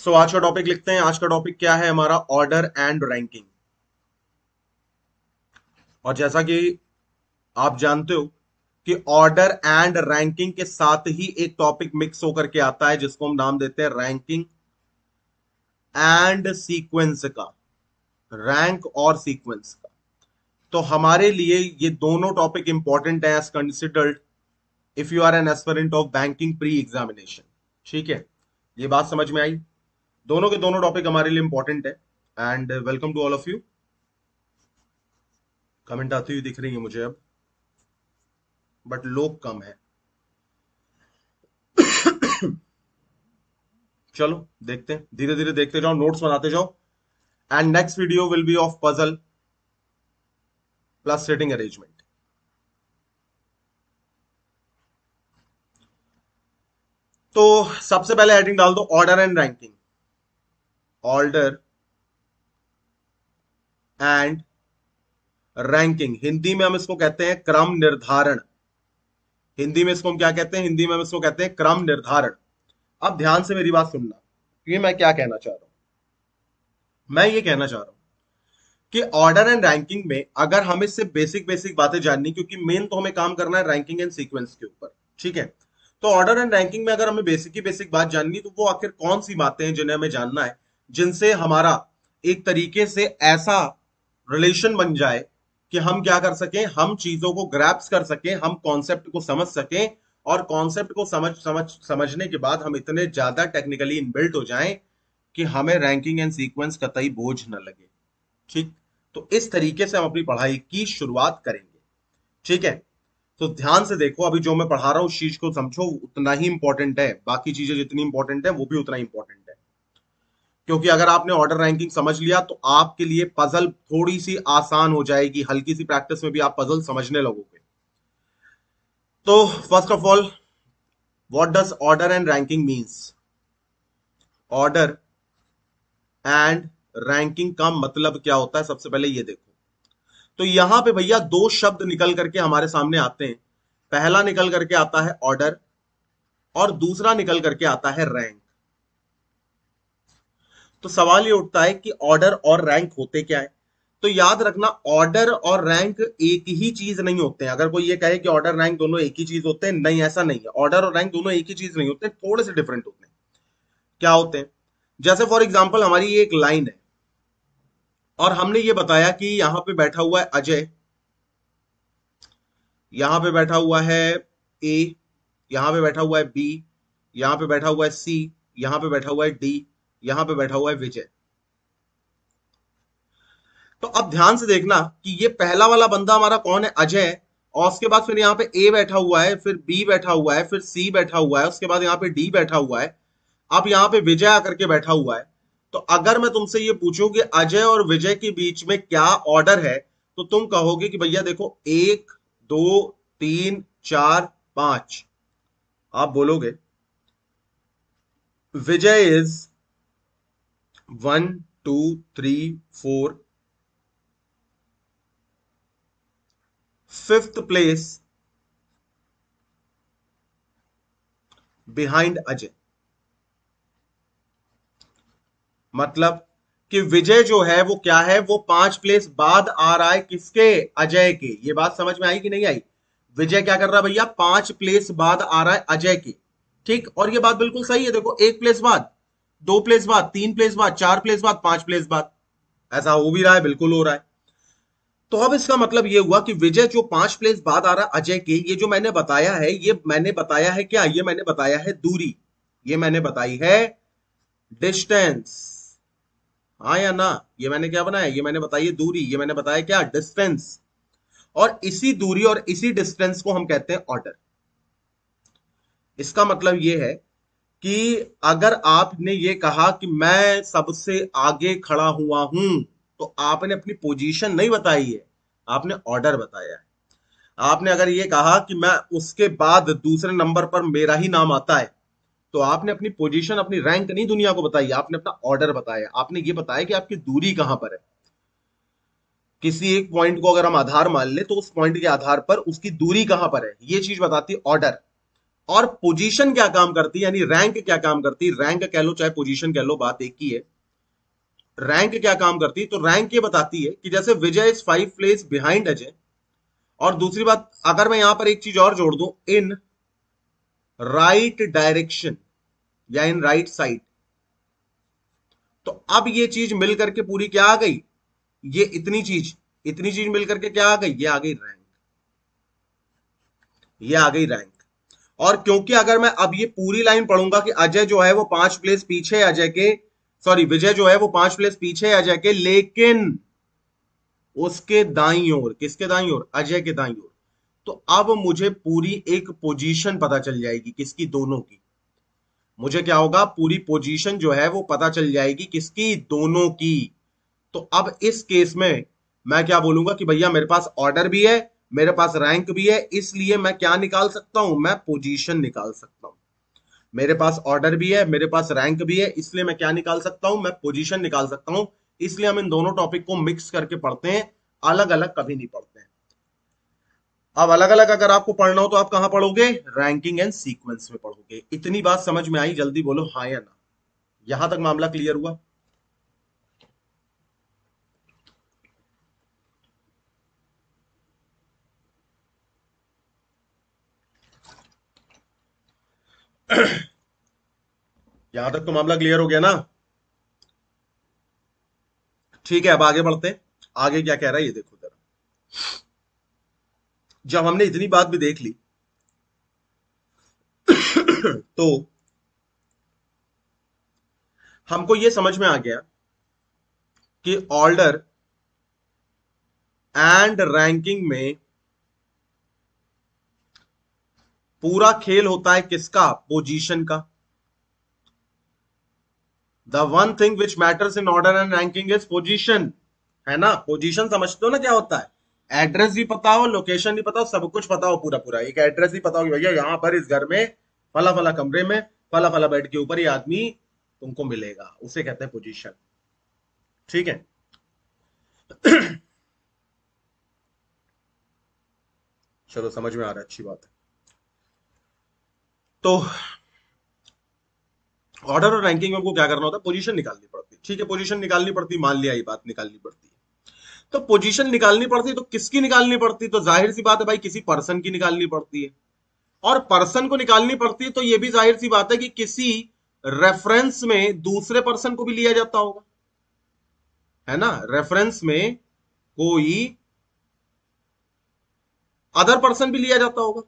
आज का टॉपिक लिखते हैं। आज का टॉपिक क्या है हमारा? Order and ranking. और जैसा कि आप जानते हो कि ऑर्डर एंड रैंकिंग के साथ ही एक टॉपिक मिक्स होकर के आता है जिसको हम नाम देते हैं रैंकिंग एंड सीक्वेंस का। रैंक और सीक्वेंस का। तो हमारे लिए ये दोनों टॉपिक इंपॉर्टेंट है as considered if you are an aspirant of banking pre examination. ठीक है, ये बात समझ में आई? दोनों के दोनों टॉपिक हमारे लिए इंपॉर्टेंट है। And welcome to all of you. Comment आती हुई दिख रही है मुझे अब, बट लोग कम है। चलो देखते हैं, धीरे धीरे देखते जाओ, नोट्स बनाते जाओ। And next video will be of puzzle plus setting arrangement. तो सबसे पहले हेडिंग डाल दो order and ranking. Order and ranking, Hindi में हम इसको कहते हैं क्रम निर्धारण। हिंदी में इसको हम क्या कहते हैं? हिंदी में हम इसको कहते हैं क्रम निर्धारण। अब ध्यान से मेरी बात सुनना, ये मैं क्या कहना चाह रहा हूं। मैं ये कहना चाह रहा हूं कि ऑर्डर एंड रैंकिंग में अगर हमें सिर्फ बेसिक बेसिक बातें जाननी, क्योंकि मेन तो हमें काम करना है रैंकिंग एंड सीक्वेंस के ऊपर। ठीक है, तो ऑर्डर एंड रैंकिंग में अगर हमें बेसिक ही बेसिक बात जाननी, तो वो आखिर कौन सी बातें हैं जिन्हें हमें जानना है, जिनसे हमारा एक तरीके से ऐसा रिलेशन बन जाए कि हम क्या कर सकें, हम चीजों को ग्रैप्स कर सकें, हम कॉन्सेप्ट को समझ सकें। और कॉन्सेप्ट को समझने के बाद हम इतने ज्यादा टेक्निकली इनबिल्ट हो जाएं कि हमें रैंकिंग एंड सीक्वेंस कतई बोझ न लगे। ठीक, तो इस तरीके से हम अपनी पढ़ाई की शुरुआत करेंगे। ठीक है, तो ध्यान से देखो, अभी जो मैं पढ़ा रहा हूं उस चीज को समझो, उतना ही इंपॉर्टेंट है। बाकी चीजें जितनी इंपॉर्टेंट है वो भी उतना इंपॉर्टेंट है। क्योंकि अगर आपने ऑर्डर रैंकिंग समझ लिया तो आपके लिए पजल थोड़ी सी आसान हो जाएगी। हल्की सी प्रैक्टिस में भी आप पजल समझने लगोगे। तो first of all, what does order and ranking means? Order and ranking का मतलब क्या होता है, सबसे पहले ये देखो। तो यहां पे भैया दो शब्द निकल करके हमारे सामने आते हैं। पहला निकल करके आता है ऑर्डर और दूसरा निकल करके आता है रैंक। तो सवाल ये उठता है कि ऑर्डर और रैंक होते क्या है? तो याद रखना, ऑर्डर और रैंक एक ही चीज नहीं होते हैं। अगर कोई ये कहे कि ऑर्डर रैंक दोनों एक ही चीज होते हैं, नहीं, ऐसा नहीं है। ऑर्डर और रैंक दोनों एक ही चीज नहीं होते, थोड़े से डिफरेंट होते हैं। क्या होते हैं? जैसे फॉर एग्जाम्पल हमारी ये एक लाइन है और हमने ये बताया कि यहां पे बैठा हुआ है अजय, यहां पे बैठा हुआ है ए, यहां पे बैठा हुआ है बी, यहां पे बैठा हुआ है सी, यहां पे बैठा हुआ है डी, यहां पे बैठा हुआ है विजय। तो अब ध्यान से देखना कि ये पहला वाला बंदा हमारा कौन है? अजय। और उसके बाद फिर यहाँ पे ए बैठा हुआ है, फिर बी बैठा हुआ है, फिर सी बैठा हुआ है, उसके बाद यहाँ पे डी बैठा हुआ है। अब यहाँ पे विजय आकर के बैठा हुआ है। तो अगर मैं तुमसे ये पूछूं कि अजय और विजय के बीच में क्या ऑर्डर है, तो तुम कहोगे कि भैया देखो, एक, दो, तीन, चार, पांच। आप बोलोगे Vijay is 1, 2, 3, 4, 5th place behind Ajay. मतलब कि विजय जो है वो क्या है, वो 5 प्लेस बाद आ रहा है किसके? अजय के। ये बात समझ में आई कि नहीं आई? विजय क्या कर रहा है भैया? 5 प्लेस बाद आ रहा है अजय के। ठीक, और ये बात बिल्कुल सही है। देखो, 1 प्लेस बाद, 2 प्लेस बाद, 3 प्लेस बाद, 4 प्लेस बाद, 5 प्लेस बाद, ऐसा हो भी रहा है, बिल्कुल हो रहा है। तो अब इसका मतलब ये हुआ कि विजय जो 5 प्लेस बाद आ रहा है अजय के, ये जो मैंने बताया है, ये मैंने बताया है क्या? ये मैंने बताया है दूरी। ये मैंने बताई है डिस्टेंस। हाँ या ना? ये मैंने क्या बनाया? ये मैंने बताई है दूरी। ये मैंने बताया क्या? डिस्टेंस। और इसी दूरी और इसी डिस्टेंस को हम कहते हैं ऑर्डर। इसका मतलब ये है कि अगर आपने ये कहा कि मैं सबसे आगे खड़ा हुआ हूं, तो आपने अपनी पोजीशन नहीं बताई है, आपने ऑर्डर बताया है। आपने अगर ये कहा कि मैं उसके बाद दूसरे नंबर पर मेरा ही नाम आता है, तो आपने अपनी पोजीशन, अपनी रैंक नहीं दुनिया को बताई, आपने अपना ऑर्डर बताया। आपने ये बताया कि आपकी दूरी कहां पर है। किसी एक पॉइंट को अगर हम आधार मान ले, तो उस पॉइंट के आधार पर उसकी दूरी कहां पर है, ये चीज बताती है ऑर्डर। और पोजीशन क्या काम करती है, यानी रैंक क्या काम करती है, रैंक कह लो चाहे पोजीशन कह लो, बात एक ही है। रैंक क्या काम करती है, तो रैंक ये बताती है कि जैसे विजय इज 5 प्लेस बिहाइंड अजय, और दूसरी बात अगर मैं यहां पर एक चीज और जोड़ दूं, इन राइट डायरेक्शन या इन राइट साइड, तो अब ये चीज मिल करके पूरी क्या आ गई, ये इतनी चीज मिल करके क्या आ गई, ये आ गई रैंक, ये आ गई रैंक। और क्योंकि अगर मैं अब ये पूरी लाइन पढ़ूंगा कि अजय जो है वो 5 प्लेस पीछे है अजय के, सॉरी विजय जो है वो 5 प्लेस पीछे है अजय के, लेकिन उसके दाईं ओर, किसके दाईं ओर, अजय के दाईं ओर, तो अब मुझे पूरी एक पोजीशन पता चल जाएगी, किसकी, दोनों की। मुझे क्या होगा, पूरी पोजीशन जो है वो पता चल जाएगी, किसकी, दोनों की। तो अब इस केस में मैं क्या बोलूंगा कि भैया मेरे पास ऑर्डर भी है, मेरे पास रैंक भी है, इसलिए मैं क्या निकाल सकता हूं, मैं पोजीशन निकाल सकता हूं। मेरे पास ऑर्डर भी है, मेरे पास रैंक भी है, इसलिए मैं क्या निकाल सकता हूं, मैं पोजीशन निकाल सकता हूं। इसलिए हम इन दोनों टॉपिक को मिक्स करके पढ़ते हैं, अलग अलग कभी नहीं पढ़ते हैं। अब अलग अलग अगर आपको पढ़ना हो तो आप कहां पढ़ोगे, रैंकिंग एंड सीक्वेंस में पढ़ोगे। इतनी बात समझ में आई, जल्दी बोलो हाँ या ना। यहां तक मामला क्लियर हुआ। यहां तक तो मामला क्लियर हो गया ना। ठीक है, अब आगे बढ़ते हैं। आगे क्या कह रहा है ये देखो जरा। जब हमने इतनी बात भी देख ली तो हमको ये समझ में आ गया कि ऑर्डर एंड रैंकिंग में पूरा खेल होता है किसका, पोजीशन का। The one thing which matters in order and ranking is position, है ना। पोजीशन समझते हो ना क्या होता है, एड्रेस भी पता हो, लोकेशन भी पता हो, सब कुछ पता हो, पूरा पूरा एक एड्रेस भी पता हो कि भैया यहां पर इस घर में फला फला कमरे में फला फला बेड के ऊपर ये आदमी तुमको मिलेगा, उसे कहते हैं पोजीशन। ठीक है। चलो समझ में आ रहा है, अच्छी बात है। तो ऑर्डर और रैंकिंग में हमको क्या करना होता है, पोजीशन निकालनी पड़ती है। ठीक है, पोजीशन निकालनी पड़ती, मान लिया ये बात, निकालनी पड़ती है। तो पोजीशन निकालनी पड़ती है, तो किसकी निकालनी पड़ती है, तो जाहिर सी बात है भाई किसी पर्सन की निकालनी पड़ती है। और पर्सन को निकालनी पड़ती है तो ये भी जाहिर सी बात है कि किसी रेफरेंस में दूसरे पर्सन को भी लिया जाता होगा, है ना। रेफरेंस में कोई अदर पर्सन भी लिया जाता होगा।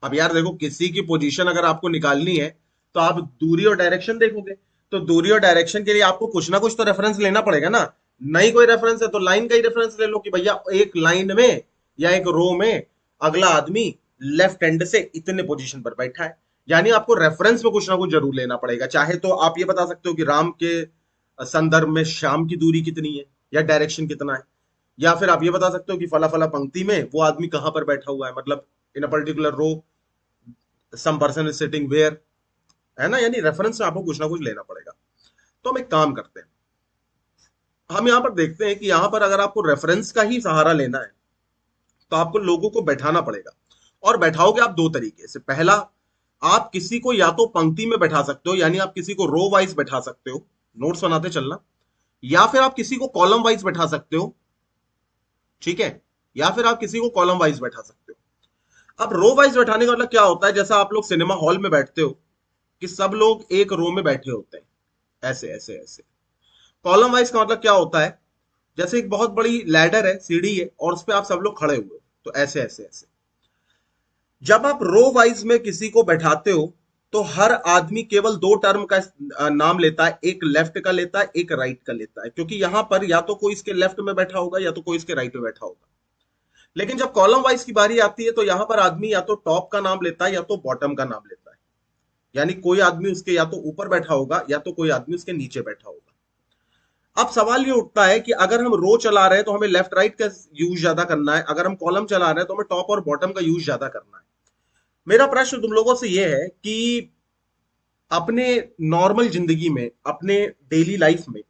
अब यार देखो, किसी की पोजीशन अगर आपको निकालनी है तो आप दूरी और डायरेक्शन देखोगे, तो दूरी और डायरेक्शन के लिए आपको कुछ ना कुछ तो रेफरेंस लेना पड़ेगा ना। नहीं कोई रेफरेंस है तो लाइन का ही रेफरेंस ले लो कि भैया एक लाइन में या एक रो में अगला आदमी लेफ्ट हैंड से इतने पोजीशन पर बैठा है। यानी आपको रेफरेंस में कुछ ना कुछ जरूर लेना पड़ेगा। चाहे तो आप ये बता सकते हो कि राम के संदर्भ में श्याम की दूरी कितनी है या डायरेक्शन कितना है, या फिर आप ये बता सकते हो कि फला फला पंक्ति में वो आदमी कहां पर बैठा हुआ है, मतलब in a particular row some person is sitting where, है ना। यानी रेफरेंस में आपको कुछ ना कुछ लेना पड़ेगा। तो हम एक काम करते हैं, हम यहां पर देखते हैं कि यहां पर अगर आपको रेफरेंस का ही सहारा लेना है तो आपको लोगों को बैठाना पड़ेगा। और बैठाओगे आप दो तरीके से। पहला, आप किसी को या तो पंक्ति में बैठा सकते हो, यानी आप किसी को रो वाइज बैठा सकते हो, नोट्स बनाते चलना, या फिर आप किसी को कॉलम वाइज बैठा सकते हो। ठीक है, या फिर आप किसी को कॉलम वाइज बैठा सकते हो। अब रो वाइज बैठाने का मतलब क्या होता है, जैसा आप लोग सिनेमा हॉल में बैठते हो कि सब लोग एक रो में बैठे होते हैं, ऐसे ऐसे ऐसे। कॉलम वाइज का मतलब क्या होता है, जैसे एक बहुत बड़ी लैडर है, सीढ़ी है, और उस पर आप सब लोग खड़े हुए हो, तो ऐसे ऐसे ऐसे। जब आप रो वाइज में किसी को बैठाते हो तो हर आदमी केवल दो टर्म का नाम लेता है, एक लेफ्ट का लेता है, एक राइट का लेता है, क्योंकि यहां पर या तो कोई इसके लेफ्ट में बैठा होगा या तो कोई इसके राइट में बैठा होगा। लेकिन जब कॉलम वाइज की बारी आती है तो यहां पर आदमी या तो टॉप का नाम लेता है या तो बॉटम का नाम लेता है। यानी कोई आदमी उसके या तो ऊपर बैठा होगा या तो कोई आदमी उसके नीचे बैठा होगा। अब सवाल ये उठता है कि अगर हम रो चला रहे हैं तो हमें लेफ्ट राइट का यूज ज्यादा करना है, अगर हम कॉलम चला रहे हैं तो हमें टॉप और बॉटम का यूज ज्यादा करना है। मेरा प्रश्न तुम लोगों से यह है कि अपने नॉर्मल जिंदगी में, अपने डेली लाइफ में,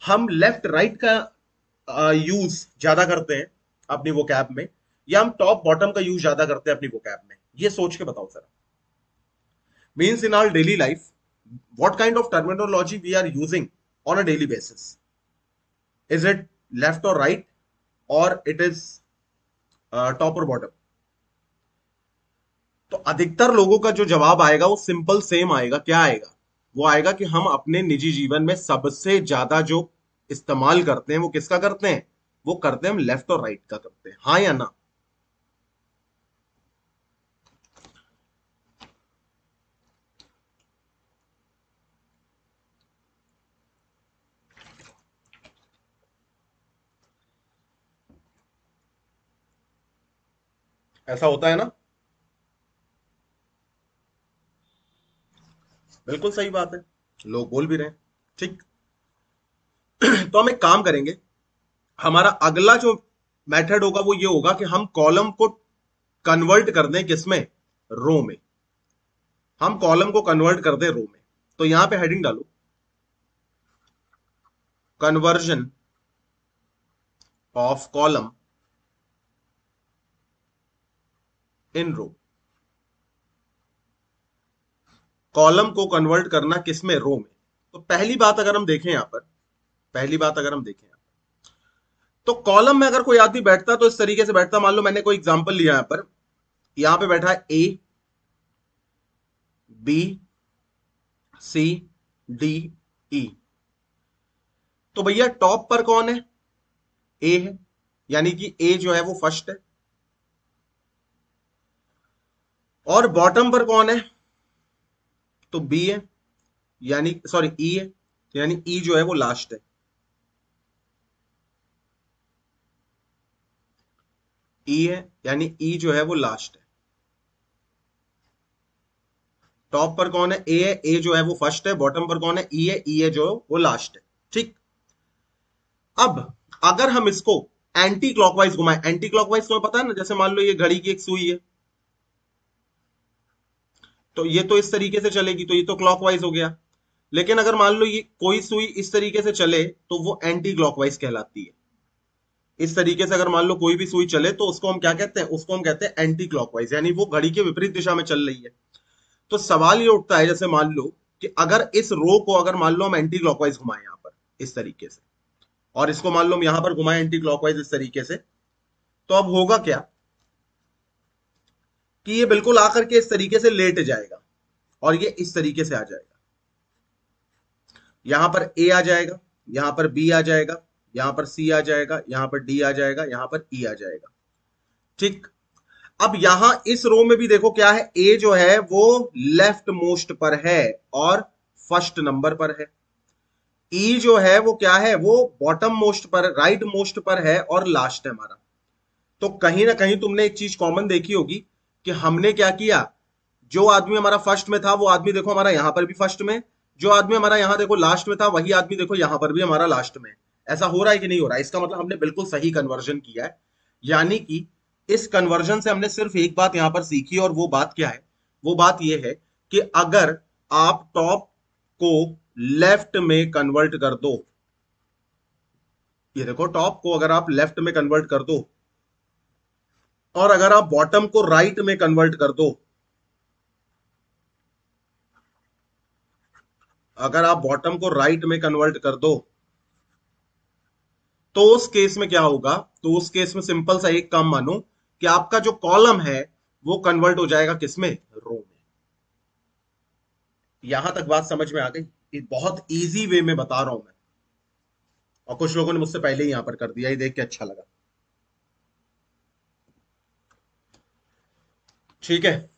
हम लेफ्ट राइट का यूज ज्यादा करते हैं अपनी वो कैब में, या हम टॉप बॉटम का यूज ज्यादा करते हैं अपनी वो कैब में, ये सोच के बताओ sir. means in our daily life what kind of terminology we are using on a daily basis. Is it left or right, or it is top or bottom? तो अधिकतर लोगों का जो जवाब आएगा वो सिंपल सेम आएगा। क्या आएगा? वो आएगा कि हम अपने निजी जीवन में सबसे ज्यादा जो इस्तेमाल करते हैं वो किसका करते हैं? वो करते हैं हम लेफ्ट और राइट का करते हैं। हाँ या ना? ऐसा होता है ना? बिल्कुल सही बात है, लोग बोल भी रहे हैं। ठीक। तो हम एक काम करेंगे, हमारा अगला जो मेथड होगा वो ये होगा कि हम कॉलम को कन्वर्ट कर दें किसमें? रो में। हम कॉलम को कन्वर्ट कर दें रो में। तो यहां पे हेडिंग डालो, conversion of column in row. Column को कन्वर्ट करना किसमें? रो में। तो पहली बात अगर हम देखें यहां पर, पहली बात अगर हम देखें तो कॉलम में अगर कोई आदमी बैठता तो इस तरीके से बैठता। मान लो मैंने कोई एग्जांपल लिया यहां पर, यहां पे बैठा है ए, बी, सी, डी, ई। तो भैया टॉप पर कौन है? ए है, यानी कि ए जो है वो फर्स्ट है। और बॉटम पर कौन है? तो बी है, यानी सॉरी ई है, तो यानी ई जो है वो लास्ट है। ई है यानी ई जो है वो लास्ट है। टॉप पर कौन है? ए है, ए जो है वो फर्स्ट है। बॉटम पर कौन है? ई है जो वो लास्ट है। ठीक। अब अगर हम इसको एंटी क्लॉकवाइज घुमाएं, एंटी क्लॉकवाइज तुम्हें पता है ना, जैसे मान लो ये घड़ी की एक सुई है, तो ये तो इस तरीके से चलेगी, तो ये तो क्लॉकवाइज हो गया। लेकिन अगर मान लो ये कोई सुई इस तरीके से चले तो वो एंटी क्लॉकवाइज कहलाती है। इस तरीके से अगर मान लो कोई भी सुई चले तो उसको हम क्या कहते हैं? उसको हम कहते हैं एंटी क्लॉकवाइज, यानी वो घड़ी के विपरीत दिशा में चल रही है। तो सवाल ये उठता है, जैसे मान लो कि अगर इस रो को अगर मान लो हम एंटी क्लॉकवाइज घुमाएं यहां पर इस तरीके से, और इसको मान लो हम यहां पर घुमाएं एंटी क्लॉकवाइज इस तरीके से, तो अब होगा क्या कि ये बिल्कुल आकर के इस तरीके से लेट जाएगा और ये इस तरीके से आ जाएगा। यहां पर ए आ जाएगा, यहां पर बी आ जाएगा, यहां पर सी आ जाएगा, यहां पर डी आ जाएगा, यहां पर ई आ जाएगा। ठीक। अब यहां इस रो में भी देखो क्या है, ए जो है वो लेफ्ट मोस्ट पर है और फर्स्ट नंबर पर है। ई जो है वो क्या है? वो बॉटम मोस्ट पर, राइट मोस्ट पर है और लास्ट है हमारा। तो कहीं ना कहीं तुमने एक चीज कॉमन देखी होगी कि हमने क्या किया, जो आदमी हमारा फर्स्ट में था वो आदमी देखो हमारा यहां पर भी फर्स्ट में, जो आदमी हमारा यहां देखो लास्ट में था वही आदमी देखो यहां पर भी हमारा लास्ट में। ऐसा हो रहा है कि नहीं हो रहा है? इसका मतलब हमने बिल्कुल सही कन्वर्जन किया है। यानी कि इस कन्वर्जन से हमने सिर्फ एक बात यहां पर सीखी, और वो बात क्या है? वो बात यह है कि अगर आप टॉप को लेफ्ट में कन्वर्ट कर दो, ये देखो टॉप को अगर आप लेफ्ट में कन्वर्ट कर दो और अगर आप बॉटम को राइट में कन्वर्ट कर दो, अगर आप बॉटम को राइट में कन्वर्ट कर दो, तो उस केस में क्या होगा? तो उस केस में सिंपल सा एक काम मानो कि आपका जो कॉलम है वो कन्वर्ट हो जाएगा किसमें? रो में। यहां तक बात समझ में आ गई? ये बहुत इजी वे में बता रहा हूं मैं, और कुछ लोगों ने मुझसे पहले ही यहां पर कर दिया, ये देख के अच्छा लगा। ठीक है।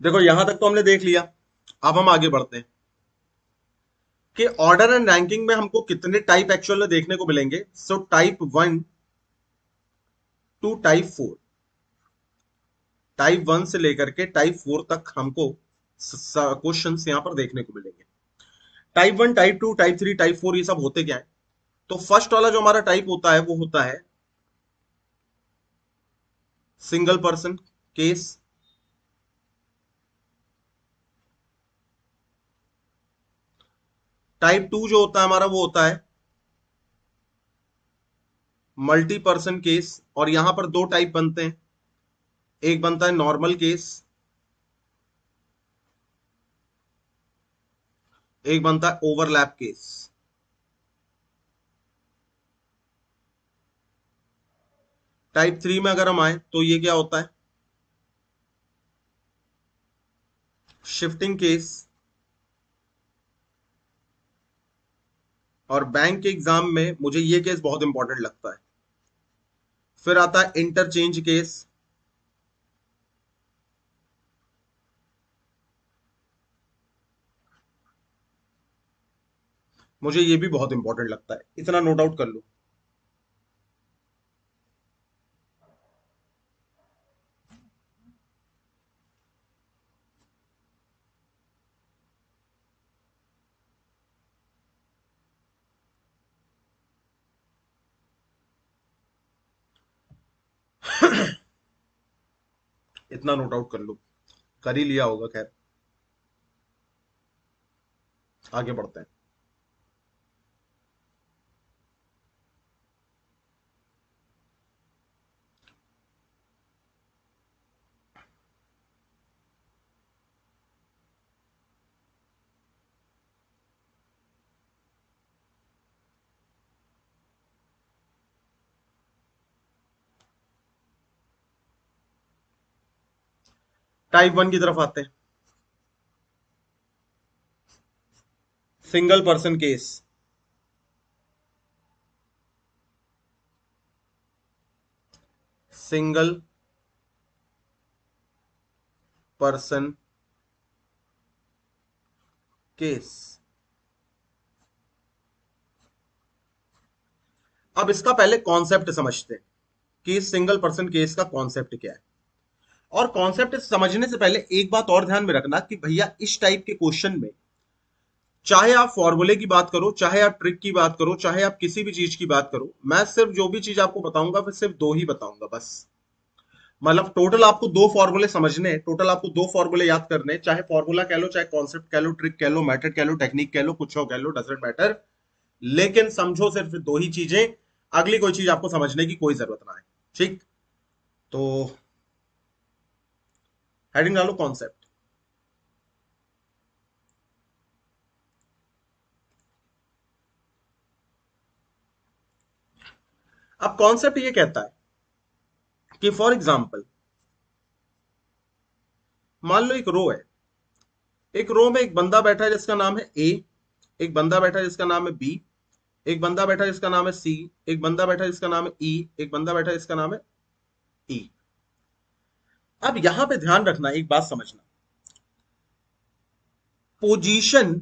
देखो यहां तक तो हमने देख लिया। अब हम आगे बढ़ते हैं कि ऑर्डर एंड रैंकिंग में हमको कितने टाइप एक्चुअल में देखने को मिलेंगे। So type 1 to type 4, type 1 से लेकर के टाइप 4 तक हमको क्वेश्चंस यहां पर देखने को मिलेंगे। टाइप 1, टाइप 2, टाइप 3, टाइप 4 ये सब होते क्या है? तो फर्स्ट वाला जो हमारा टाइप होता है वो होता है सिंगल पर्सन केस। टाइप 2 जो होता है हमारा वो होता है मल्टी पर्सन केस, और यहां पर दो टाइप बनते हैं, एक बनता है नॉर्मल केस, एक बनता है ओवरलैप केस। टाइप 3 में अगर हम आए तो ये क्या होता है? Shifting case. और बैंक के एग्जाम में मुझे ये केस बहुत इंपॉर्टेंट लगता है। फिर आता है इंटरचेंज केस। मुझे ये भी बहुत इंपॉर्टेंट लगता है, इतना नोट आउट कर लो। इतना नोट आउट कर लो, कर ही लिया होगा, खैर आगे बढ़ते हैं। टाइप 1 की तरफ आते हैं, single person case. Single person case. अब इसका पहले कॉन्सेप्ट समझते हैं कि सिंगल पर्सन केस का कॉन्सेप्ट क्या है। और कॉन्सेप्ट समझने से पहले एक बात और ध्यान में रखना कि भैया इस टाइप के क्वेश्चन में चाहे आप फॉर्मूले की बात करो, चाहे आप ट्रिक की बात करो, चाहे आप किसी भी चीज की बात करो, मैं सिर्फ जो भी चीज आपको बताऊंगा फिर सिर्फ दो ही बताऊंगा बस। मतलब टोटल आपको दो फॉर्मूले समझने हैं, टोटल आपको दो फॉर्मूले याद करने हैं, चाहे फॉर्मूला कह लो, चाहे कॉन्सेप्ट कह लो, ट्रिक कह लो, मेथड कह लो, टेक्निक कह लो, कुछ हो कह लो, डजंट मैटर। लेकिन समझो सिर्फ दो ही चीजें, अगली कोई चीज आपको समझने की कोई जरूरत ना है। ठीक? तो हेडिंग डालो कॉन्सेप्ट। अब कॉन्सेप्ट ये कहता है कि फॉर एग्जाम्पल मान लो एक रो है, एक रो में एक बंदा बैठा है जिसका नाम है ए, एक बंदा बैठा है जिसका नाम है बी, एक बंदा बैठा है जिसका नाम है सी, एक बंदा बैठा है जिसका नाम है ई, एक बंदा बैठा है जिसका नाम है ई। अब यहां पे ध्यान रखना, एक बात समझना, position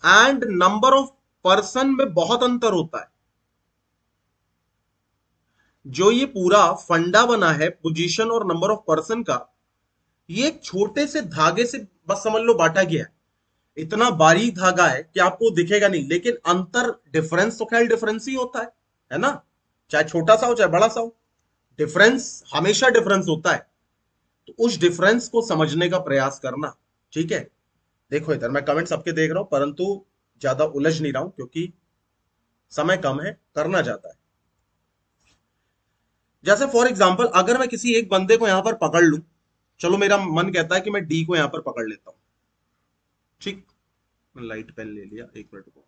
and number of person में बहुत अंतर होता है। जो ये पूरा फंडा बना है पोजीशन और नंबर ऑफ पर्सन का, ये एक छोटे से धागे से बस समझ लो बांटा गया है। इतना बारीक धागा है कि आपको दिखेगा नहीं, लेकिन अंतर डिफरेंस तो खैर डिफरेंस ही होता है ना? चाहे छोटा सा हो चाहे बड़ा सा हो, डिफरेंस हमेशा डिफरेंस होता है। तो उस डिफरेंस को समझने का प्रयास करना। ठीक है? देखो इधर मैं कमेंट सबके देख रहा हूं, परंतु ज्यादा उलझ नहीं रहा हूं क्योंकि समय कम है, करना चाहता है। जैसे फॉर एग्जाम्पल अगर मैं किसी एक बंदे को यहां पर पकड़ लूं, चलो मेरा मन कहता है कि मैं डी को यहां पर पकड़ लेता हूं। ठीक? मैं लाइट पेन ले लिया, एक मिनट को।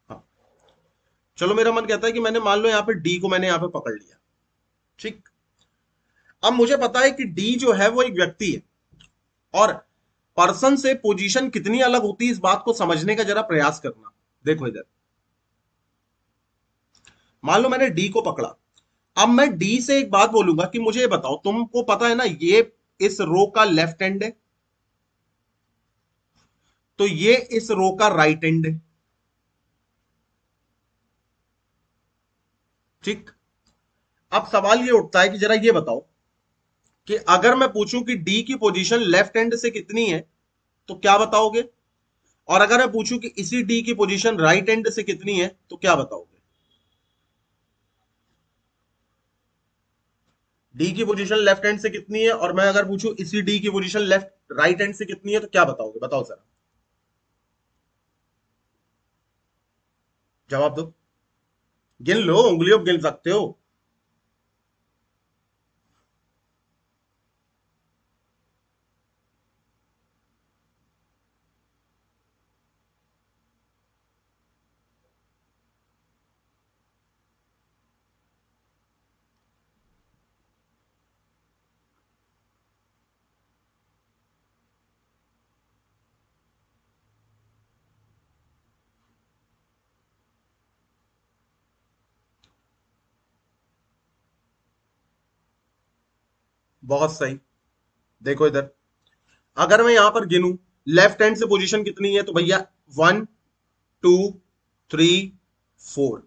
हाँ, चलो मेरा मन कहता है कि मैंने मान लो यहां पे डी को मैंने यहां पे पकड़ लिया। ठीक? अब मुझे पता है कि डी जो है वो एक व्यक्ति है, और पर्सन से पोजीशन कितनी अलग होती है इस बात को समझने का जरा प्रयास करना। देखो इधर, मान लो मैंने डी को पकड़ा। अब मैं डी से एक बात बोलूंगा कि मुझे ये बताओ, तुमको पता है ना ये इस रो का लेफ्ट एंड है, तो ये इस रो का राइट एंड है। ठीक? अब सवाल ये उठता है कि जरा ये बताओ, कि अगर मैं पूछूं कि डी की पोजीशन लेफ्ट हैंड से कितनी है तो क्या बताओगे, और अगर मैं पूछूं कि इसी डी की पोजीशन राइट हैंड से कितनी है तो क्या बताओगे। डी की पोजीशन लेफ्ट हैंड से कितनी है और मैं अगर पूछूं इसी डी की पोजीशन लेफ्ट राइट हैंड से कितनी है तो क्या बताओगे, बताओ सर। जवाब दो। गिन लो, उंगलियों पे गिन सकते हो। बहुत सही। देखो इधर, अगर मैं यहां पर गिनूं लेफ्ट हैंड से पोजीशन कितनी है तो भैया 1 2 3 4,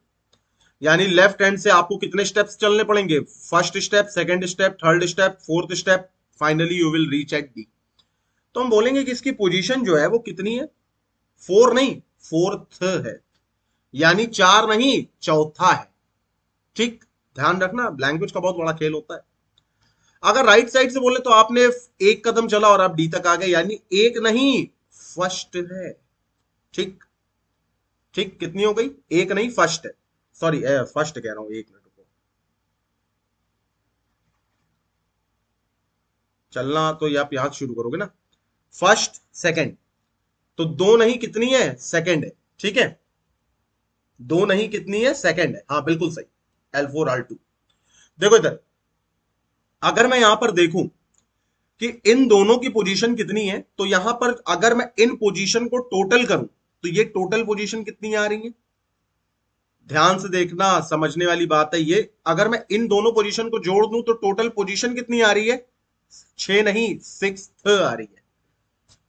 यानी लेफ्ट हैंड से आपको कितने स्टेप्स चलने पड़ेंगे, first step, second step, third step, fourth step, finally you will reach at D. तो हम बोलेंगे कि इसकी पोजीशन जो है वो कितनी है, 4 नहीं, फोर्थ है, यानी 4 नहीं, चौथा है। ठीक, ध्यान रखना लैंग्वेज का बहुत बड़ा खेल होता है। अगर राइट साइड से बोले तो आपने एक कदम चला और आप डी तक आ गए, यानी एक नहीं, फर्स्ट है। ठीक, ठीक, कितनी हो गई, एक नहीं फर्स्ट है, सॉरी फर्स्ट कह रहा हूं, एक मिनट रुको। चलना तो ये आप यहां से शुरू करोगे ना, फर्स्ट सेकंड, तो दो नहीं कितनी है, सेकंड है। ठीक है, दो नहीं कितनी है, सेकंड है, हाँ बिल्कुल सही, L4 R2। देखो इधर, अगर मैं यहां पर देखूं कि इन दोनों की पोजीशन कितनी है तो यहां पर अगर मैं इन पोजीशन को टोटल करूं तो ये टोटल पोजीशन कितनी आ रही है, ध्यान से देखना, समझने वाली बात है ये। अगर मैं इन दोनों पोजीशन को जोड़ दूं तो टोटल पोजीशन कितनी आ रही है, 6 नहीं, 6 आ रही है,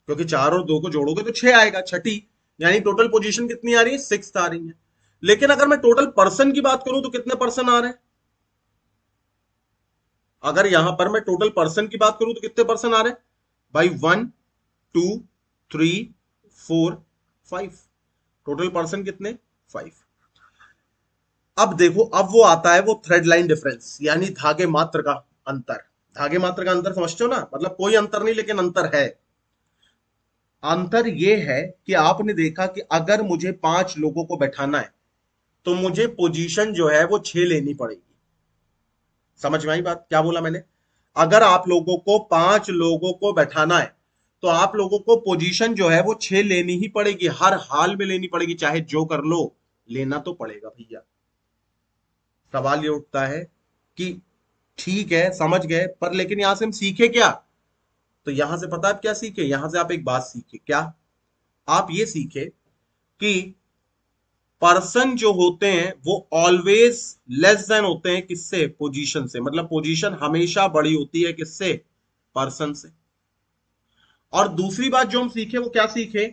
क्योंकि 4 और 2 को जोड़ोगे तो 6 आएगा, छठी, यानी टोटल पोजीशन कितनी आ रही है, 6 आ रही है। लेकिन अगर मैं टोटल पर्सन की बात करूं तो कितने पर्सन आ रहे हैं, अगर यहां पर मैं टोटल पर्सन की बात करूं तो कितने पर्सन आ रहे हैं भाई, 1 2 3 4 5, टोटल पर्सन कितने, 5। अब देखो, अब वो आता है वो थ्रेड लाइन डिफरेंस, यानी धागे मात्र का अंतर। धागे मात्र का अंतर समझते हो ना, मतलब कोई अंतर नहीं लेकिन अंतर है। अंतर ये है कि आपने देखा कि अगर मुझे 5 लोगों को बैठाना है तो मुझे पोजीशन जो है वो 6 लेनी पड़ेगी। समझ में आई बात, क्या बोला मैंने, अगर आप लोगों को 5 लोगों को बैठाना है तो आप लोगों को पोजीशन जो है वो 6 लेनी ही पड़ेगी, हर हाल में लेनी पड़ेगी, चाहे जो कर लो, लेना तो पड़ेगा भैया। सवाल ये उठता है कि ठीक है समझ गए, पर लेकिन यहां से हम सीखे क्या, तो यहां से पता आप क्या सीखे, यहां से आप एक बात सीखे, क्या, आप ये सीखे कि पर्सन जो होते हैं वो ऑलवेज लेस देन होते हैं किससे, पोजीशन से, मतलब पोजीशन हमेशा बड़ी होती है किससे, पर्सन से। और दूसरी बात जो हम सीखे वो क्या सीखे,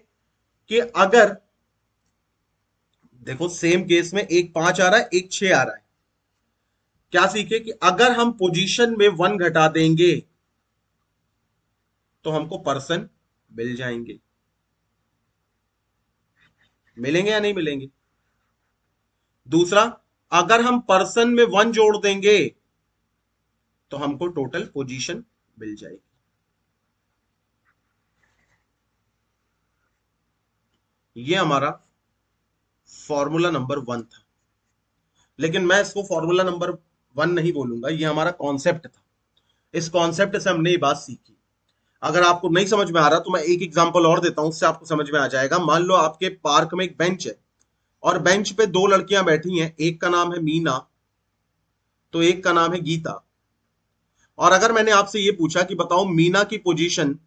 कि अगर देखो सेम केस में एक 5 आ रहा है, एक 6 आ रहा है, क्या सीखे कि अगर हम पोजीशन में 1 घटा देंगे तो हमको पर्सन मिल जाएंगे, मिलेंगे या नहीं मिलेंगे। दूसरा, अगर हम पर्सन में 1 जोड़ देंगे तो हमको टोटल पोजीशन मिल जाएगी। ये हमारा फॉर्मूला नंबर 1 था, लेकिन मैं इसको फॉर्मूला नंबर 1 नहीं बोलूंगा, ये हमारा कॉन्सेप्ट था। इस कॉन्सेप्ट से हमने ये बात सीखी। अगर आपको नहीं समझ में आ रहा तो मैं एक एग्जांपल और देता हूं, उससे आपको समझ में आ जाएगा। मान लो आपके पार्क में एक बेंच है और बेंच पे 2 लड़कियां बैठी हैं, एक का नाम है मीना तो एक का नाम है गीता। और अगर मैंने आपसे ये पूछा कि बताओ मीना की पोजीशन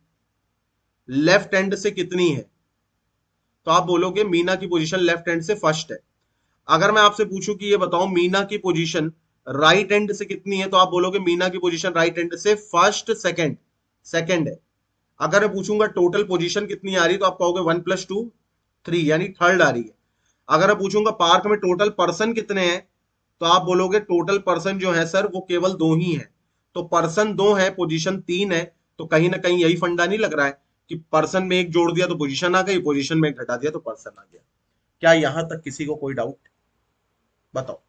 लेफ्ट हैंड से कितनी है, तो आप बोलोगे मीना की पोजीशन लेफ्ट हैंड से फर्स्ट है। अगर मैं आपसे पूछूं कि ये बताओ मीना की पोजीशन राइट हैंड से कितनी है, तो आप बोलोगे मीना की पोजीशन राइट हैंड से फर्स्ट, सेकंड, सेकंड है। अगर मैं पूछूंगा टोटल पोजीशन कितनी आ रही है तो आप कहोगे 1 + 2 3, यानी थर्ड आ रही है। अगर मैं पूछूंगा पार्क में टोटल पर्सन कितने हैं तो आप बोलोगे टोटल पर्सन जो है सर वो केवल 2 ही है, तो पर्सन 2 है, पोजीशन 3 है, तो कहीं ना कहीं यही फंडा नहीं लग रहा है कि पर्सन में एक जोड़ दिया तो पोजीशन आ गई, पोजीशन में एक घटा दिया तो पर्सन आ गया। क्या यहां तक किसी को कोई डाउट? बताओ।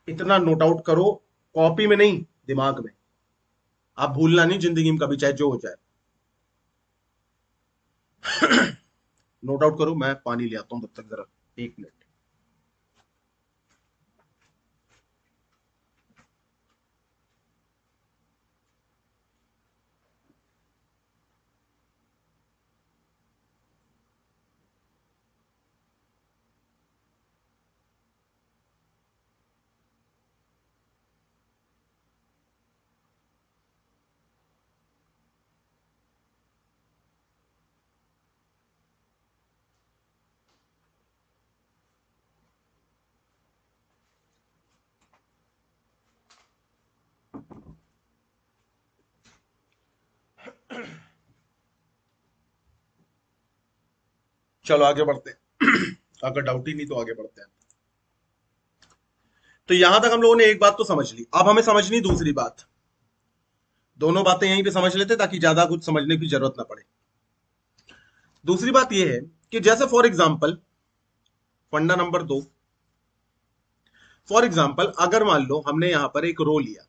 इतना नोट आउट करो, कॉपी में नहीं, दिमाग में। आप भूलना नहीं जिंदगी में कभी, चाहे जो हो जाए। नोट आउट करो, मैं पानी ले आता हूं तब तक, जरा 1 मिनट। चलो आगे बढ़ते हैं। अगर डाउट ही नहीं तो आगे बढ़ते हैं। तो यहां तक हम लोगों ने एक बात तो समझ ली, अब हमें समझनी दूसरी बात। दोनों बातें यहीं पे समझ लेते ताकि ज्यादा कुछ समझने की जरूरत ना पड़े। दूसरी बात यह है कि जैसे फॉर एग्जाम्पल, फंडा नंबर 2, फॉर एग्जाम्पल अगर मान लो हमने यहां पर एक रो लिया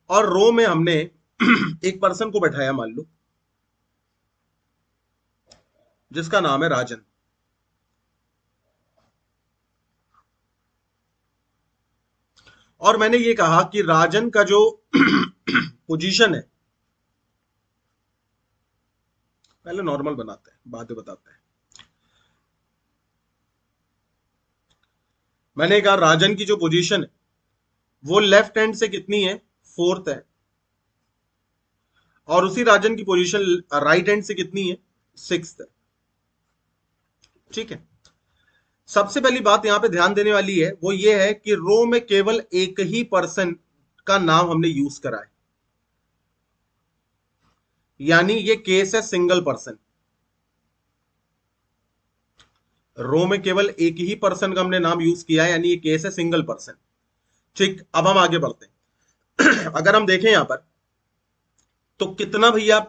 और रो में हमने एक पर्सन को बैठाया, मान लो जिसका नाम है राजन, और मैंने ये कहा कि राजन का जो पोजीशन है, पहले नॉर्मल बनाते हैं बाद में बताते हैं। मैंने कहा राजन की जो पोजीशन है वो लेफ्ट हैंड से कितनी है, 4th है, और उसी राजन की पोजीशन राइट हैंड से कितनी है, 6th है। ठीक है। सबसे पहली बात यहां पे ध्यान देने वाली है वो ये है कि रो में केवल एक ही पर्सन का नाम हमने यूज करा है, यानी ये केस है सिंगल पर्सन। रो में केवल एक ही पर्सन का हमने नाम यूज किया है, यानी ये केस है सिंगल पर्सन। ठीक, अब हम आगे बढ़ते हैं। अगर हम देखें यहां पर तो कितना भैया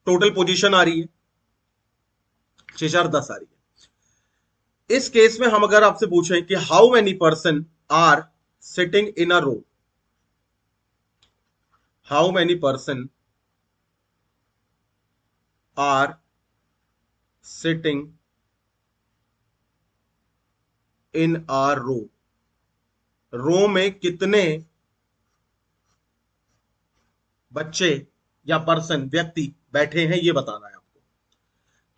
टोटल पोजीशन आ रही है, 6 4 10 आ रही है। इस केस में हम अगर आपसे पूछें कि how many person are sitting in a row, how many person are sitting in a row, row में कितने बच्चे या पर्सन, व्यक्ति बैठे हैं, ये बताना है आपको।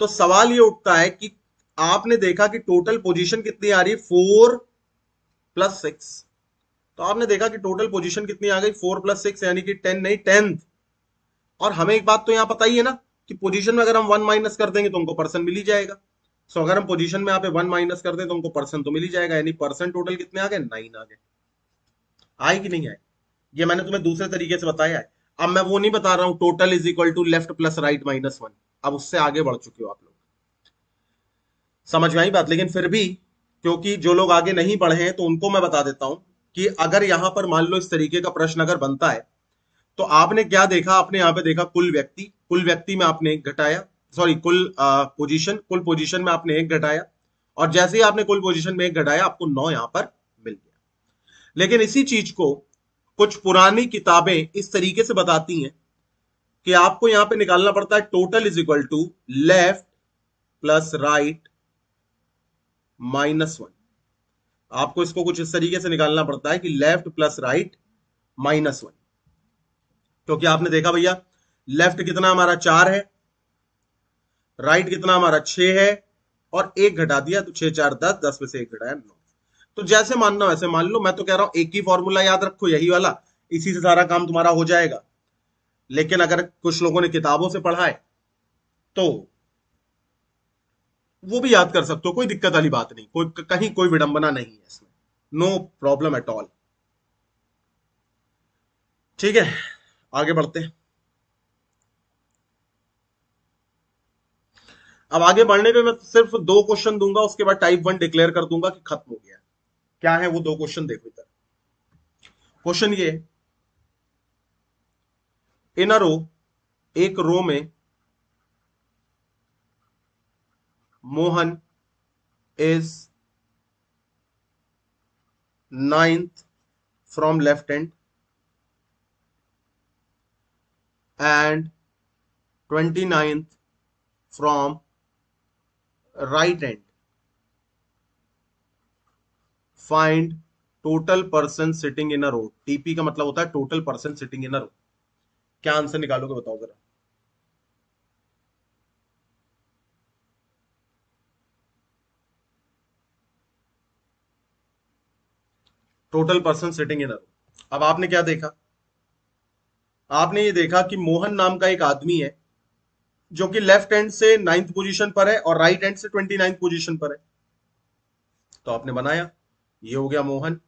तो सवाल ये उठता है कि आपने देखा कि टोटल पोजीशन कितनी आ रही है, 4 + 6। तो आपने देखा कि टोटल पोजीशन कितनी आ गई, 4 + 6, यानी कि 10 नहीं, 10th। और हमें एक बात तो यहां पता ही है ना कि पोजीशन में अगर हम 1 माइनस कर देंगे तो उनको पर्सन मिल ही जाएगा। सो अगर हम पोजीशन में यहाँ पे 1 माइनस कर दें तो उनको पर्सन तो मिल ही जाएगा, यानी पर्सन टोटल कितने आ गए, 9 आ गए। आए कि नहीं आए? ये मैंने तुम्हें दूसरे तरीके से बताया है। अब मैं वो नहीं बता रहा हूं total is equal to left plus right -1, अब उससे आगे बढ़ चुके हो आप लोग, समझ में आई बात। लेकिन फिर भी क्योंकि जो लोग आगे नहीं बढ़े हैं तो उनको मैं बता देता हूं कि अगर यहां पर मान लो इस तरीके का प्रश्न अगर बनता है तो आपने क्या देखा, आपने यहां पे देखा कुल व्यक्ति, कुल व्यक्ति में आपने एक घटाया, सॉरी कुल पोजीशन, कुल पोजीशन में आपने एक घटाया, और जैसे ही आपने कुल पोजीशन में एक घटाया आपको 9 यहां पर मिल गया। लेकिन इसी चीज को कुछ पुरानी किताबें इस तरीके से बताती हैं कि आपको यहां पे निकालना पड़ता है total is equal to left plus right -1। आपको इसको कुछ इस तरीके से निकालना पड़ता है कि लेफ्ट प्लस राइट -1, क्योंकि आपने देखा भैया लेफ्ट कितना हमारा 4 है, राइट कितना हमारा 6 है, और एक घटा दिया तो 6 4 10, 10 में से एक घटाया 9। तो जैसे मानना वैसे मान लो, मैं तो कह रहा हूं एक ही फॉर्मूला याद रखो, यही वाला, इसी से सारा काम तुम्हारा हो जाएगा। लेकिन अगर कुछ लोगों ने किताबों से पढ़ा है तो वो भी याद कर सकते हो, कोई दिक्कत वाली बात नहीं, कोई कहीं कोई विडंबना नहीं है इसमें, नो प्रॉब्लम एट ऑल। ठीक है, आगे बढ़ते हैं। अब आगे बढ़ने पे मैं सिर्फ 2 क्वेश्चन दूंगा, उसके बाद टाइप 1 डिक्लेयर कर दूंगा कि खत्म हो गया। क्या है वो 2 क्वेश्चन, देखो इधर। क्वेश्चन ये है इन अ रो, एक रो में Mohan is ninth from left hand and 29th from right hand, find total person sitting in a row. TP का मतलब होता है total person sitting in a row. क्या आंसर निकालोगे बताओ जरा। Total person sitting in a row. अब आपने क्या देखा, आपने ये देखा कि मोहन नाम का एक आदमी है जो कि लेफ्ट हैंड से 9th पोजीशन पर है और राइट हैंड से 29th पोजीशन पर है। तो आपने बनाया, ये हो गया मोहन।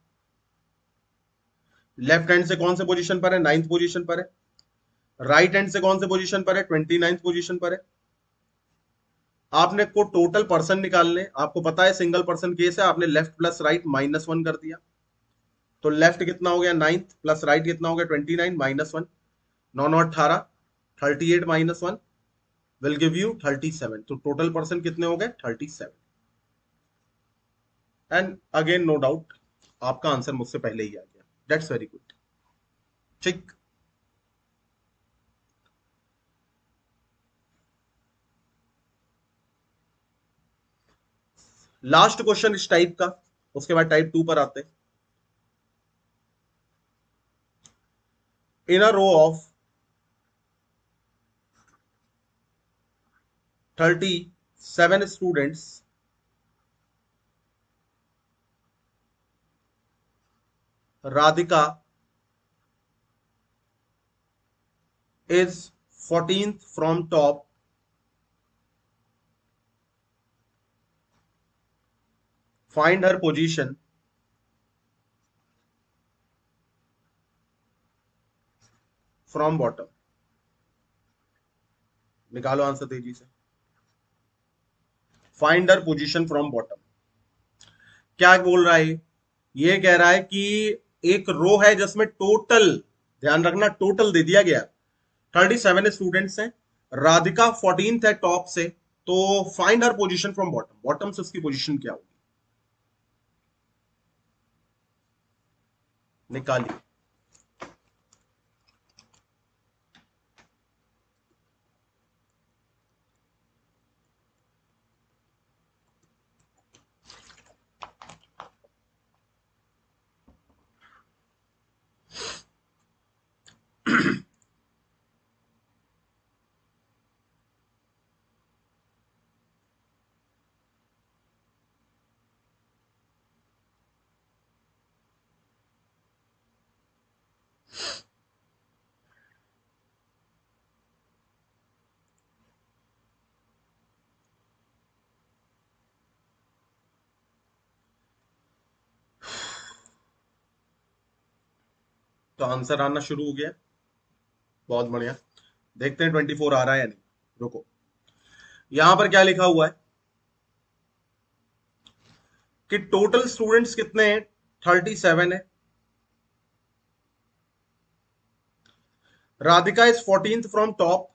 लेफ्ट हैंड से कौन से पोजीशन पर है, 9th पोजीशन पर है। राइट हैंड से कौन से पोजीशन पर है, 29th पोजीशन पर है। आपने को टोटल पर्सन निकालने, आपको पता है सिंगल पर्सन केस है, आपने लेफ्ट प्लस राइट -1 कर दिया। तो लेफ्ट कितना हो गया 9th प्लस राइट कितना हो गया 29 -1, 9 9 18, 38 -1 विल गिव यू 37। तो टोटल पर्सन कितने हो गए 37। एंड अगेन नो डाउट आपका आंसर मुझसे पहले ही आ गया, दैट्स वेरी गुड। ठीक, लास्ट क्वेश्चन इस टाइप का, उसके बाद टाइप 2 पर आते हैं। In a row of 37 students, Radhika is 14th from top, find her position from bottom। निकालो आंसर तेजी से। Find her position from bottom, क्या बोल रहा है, ये कह रहा है कि एक रो है जिसमें टोटल, ध्यान रखना टोटल दे दिया गया, 37 स्टूडेंट्स हैं, राधिका 14th है टॉप से, तो find her position from bottom, bottom से उसकी पोजीशन क्या होगी, निकालिए। तो आंसर आना शुरू हो गया, बहुत बढ़िया। देखते हैं 24 आ रहा है या नहीं। रुको, यहां पर क्या लिखा हुआ है कि टोटल स्टूडेंट्स कितने हैं, 37 है, Radhika is 14th from top,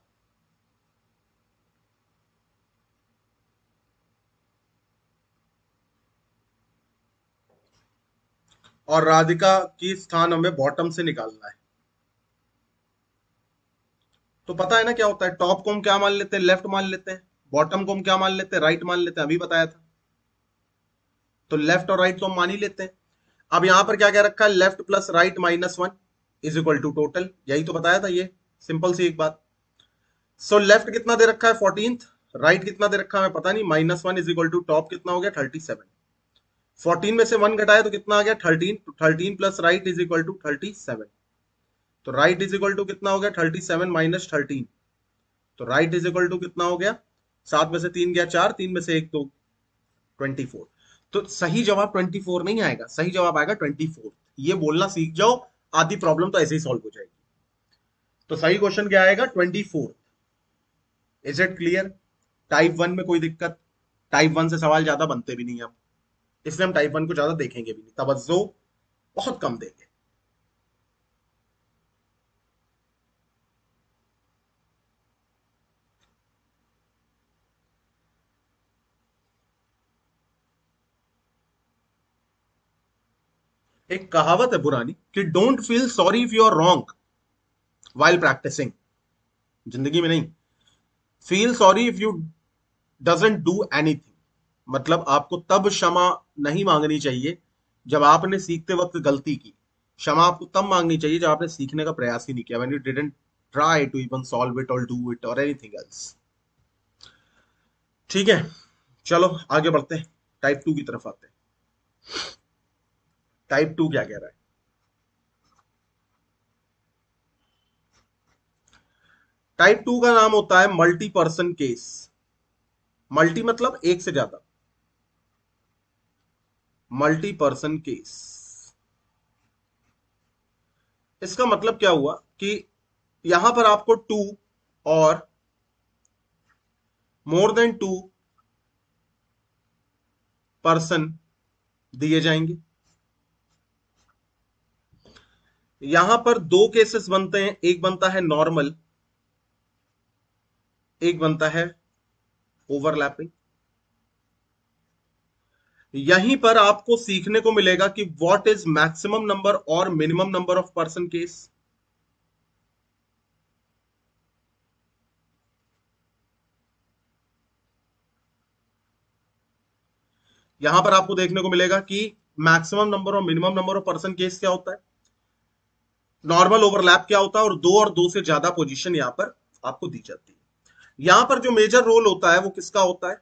और राधिका की स्थान हमें बॉटम से निकालना है। तो पता है ना क्या होता है, टॉप को हम क्या मान लेते हैं, लेफ्ट मान लेते हैं, बॉटम को हम क्या मान लेते हैं, राइट मान लेते हैं, अभी बताया था। तो लेफ्ट और राइट तो हम मान ही लेते हैं। अब यहां पर क्या क्या रखा है, left plus right -1 is equal to total, यही तो बताया था, ये सिंपल सी एक बात। सो लेफ्ट कितना दे रखा है 14th, राइट कितना दे रखा है पता नहीं, -1 इज इक्वल टू टॉप कितना हो गया 37, 14 में से 1 घटाए तो कितना आ गया 13, तो 13 plus right is equal to 37। तो राइट इज इक्वल टू कितना हो गया 37 -13, तो राइट इज इक्वल टू कितना हो गया, 7 में से 3 गया 4, 3 में से 1 तो 24। तो सही जवाब 24 नहीं आएगा, सही जवाब आएगा 24। ये बोलना सीख जाओ, आधी प्रॉब्लम तो ऐसे ही सॉल्व हो जाएगी। तो सही क्वेश्चन क्या आएगा 24। Is it clear. टाइप 1 में कोई दिक्कत, टाइप 1 से सवाल ज्यादा बनते भी नहीं अब, इसलिए हम टाइप 1 को ज्यादा देखेंगे भी नहीं, तवज्जो बहुत कम देंगे। एक कहावत है पुरानी कि don't feel sorry if you are wrong while practising, जिंदगी में नहीं, feel sorry if you doesn't do anything. मतलब आपको तब क्षमा नहीं मांगनी चाहिए जब आपने सीखते वक्त गलती की। क्षमा आपको तब मांगनी चाहिए जब आपने सीखने का प्रयास ही नहीं किया, when you didn't try to even solve it और डू इट और एनीथिंग एल्स। ठीक है, चलो आगे बढ़ते हैं, टाइप टू की तरफ आते हैं। टाइप टू क्या कह रहा है? टाइप टू का नाम होता है मल्टी पर्सन केस। मल्टी मतलब एक से ज्यादा, मल्टी पर्सन केस। इसका मतलब क्या हुआ कि यहां पर आपको टू और मोर देन टू पर्सन दिए जाएंगे। यहां पर दो केसेस बनते हैं, एक बनता है नॉर्मल, एक बनता है ओवरलैपिंग। यहीं पर आपको सीखने को मिलेगा कि व्हाट इज मैक्सिमम नंबर और minimum number of person case. यहां पर आपको देखने को मिलेगा कि मैक्सिमम नंबर और minimum number of person case क्या होता है, नॉर्मल ओवरलैप क्या होता है, और दो से ज्यादा पोजीशन यहां पर आपको दी जाती है। यहां पर जो मेजर रोल होता है वो किसका होता है?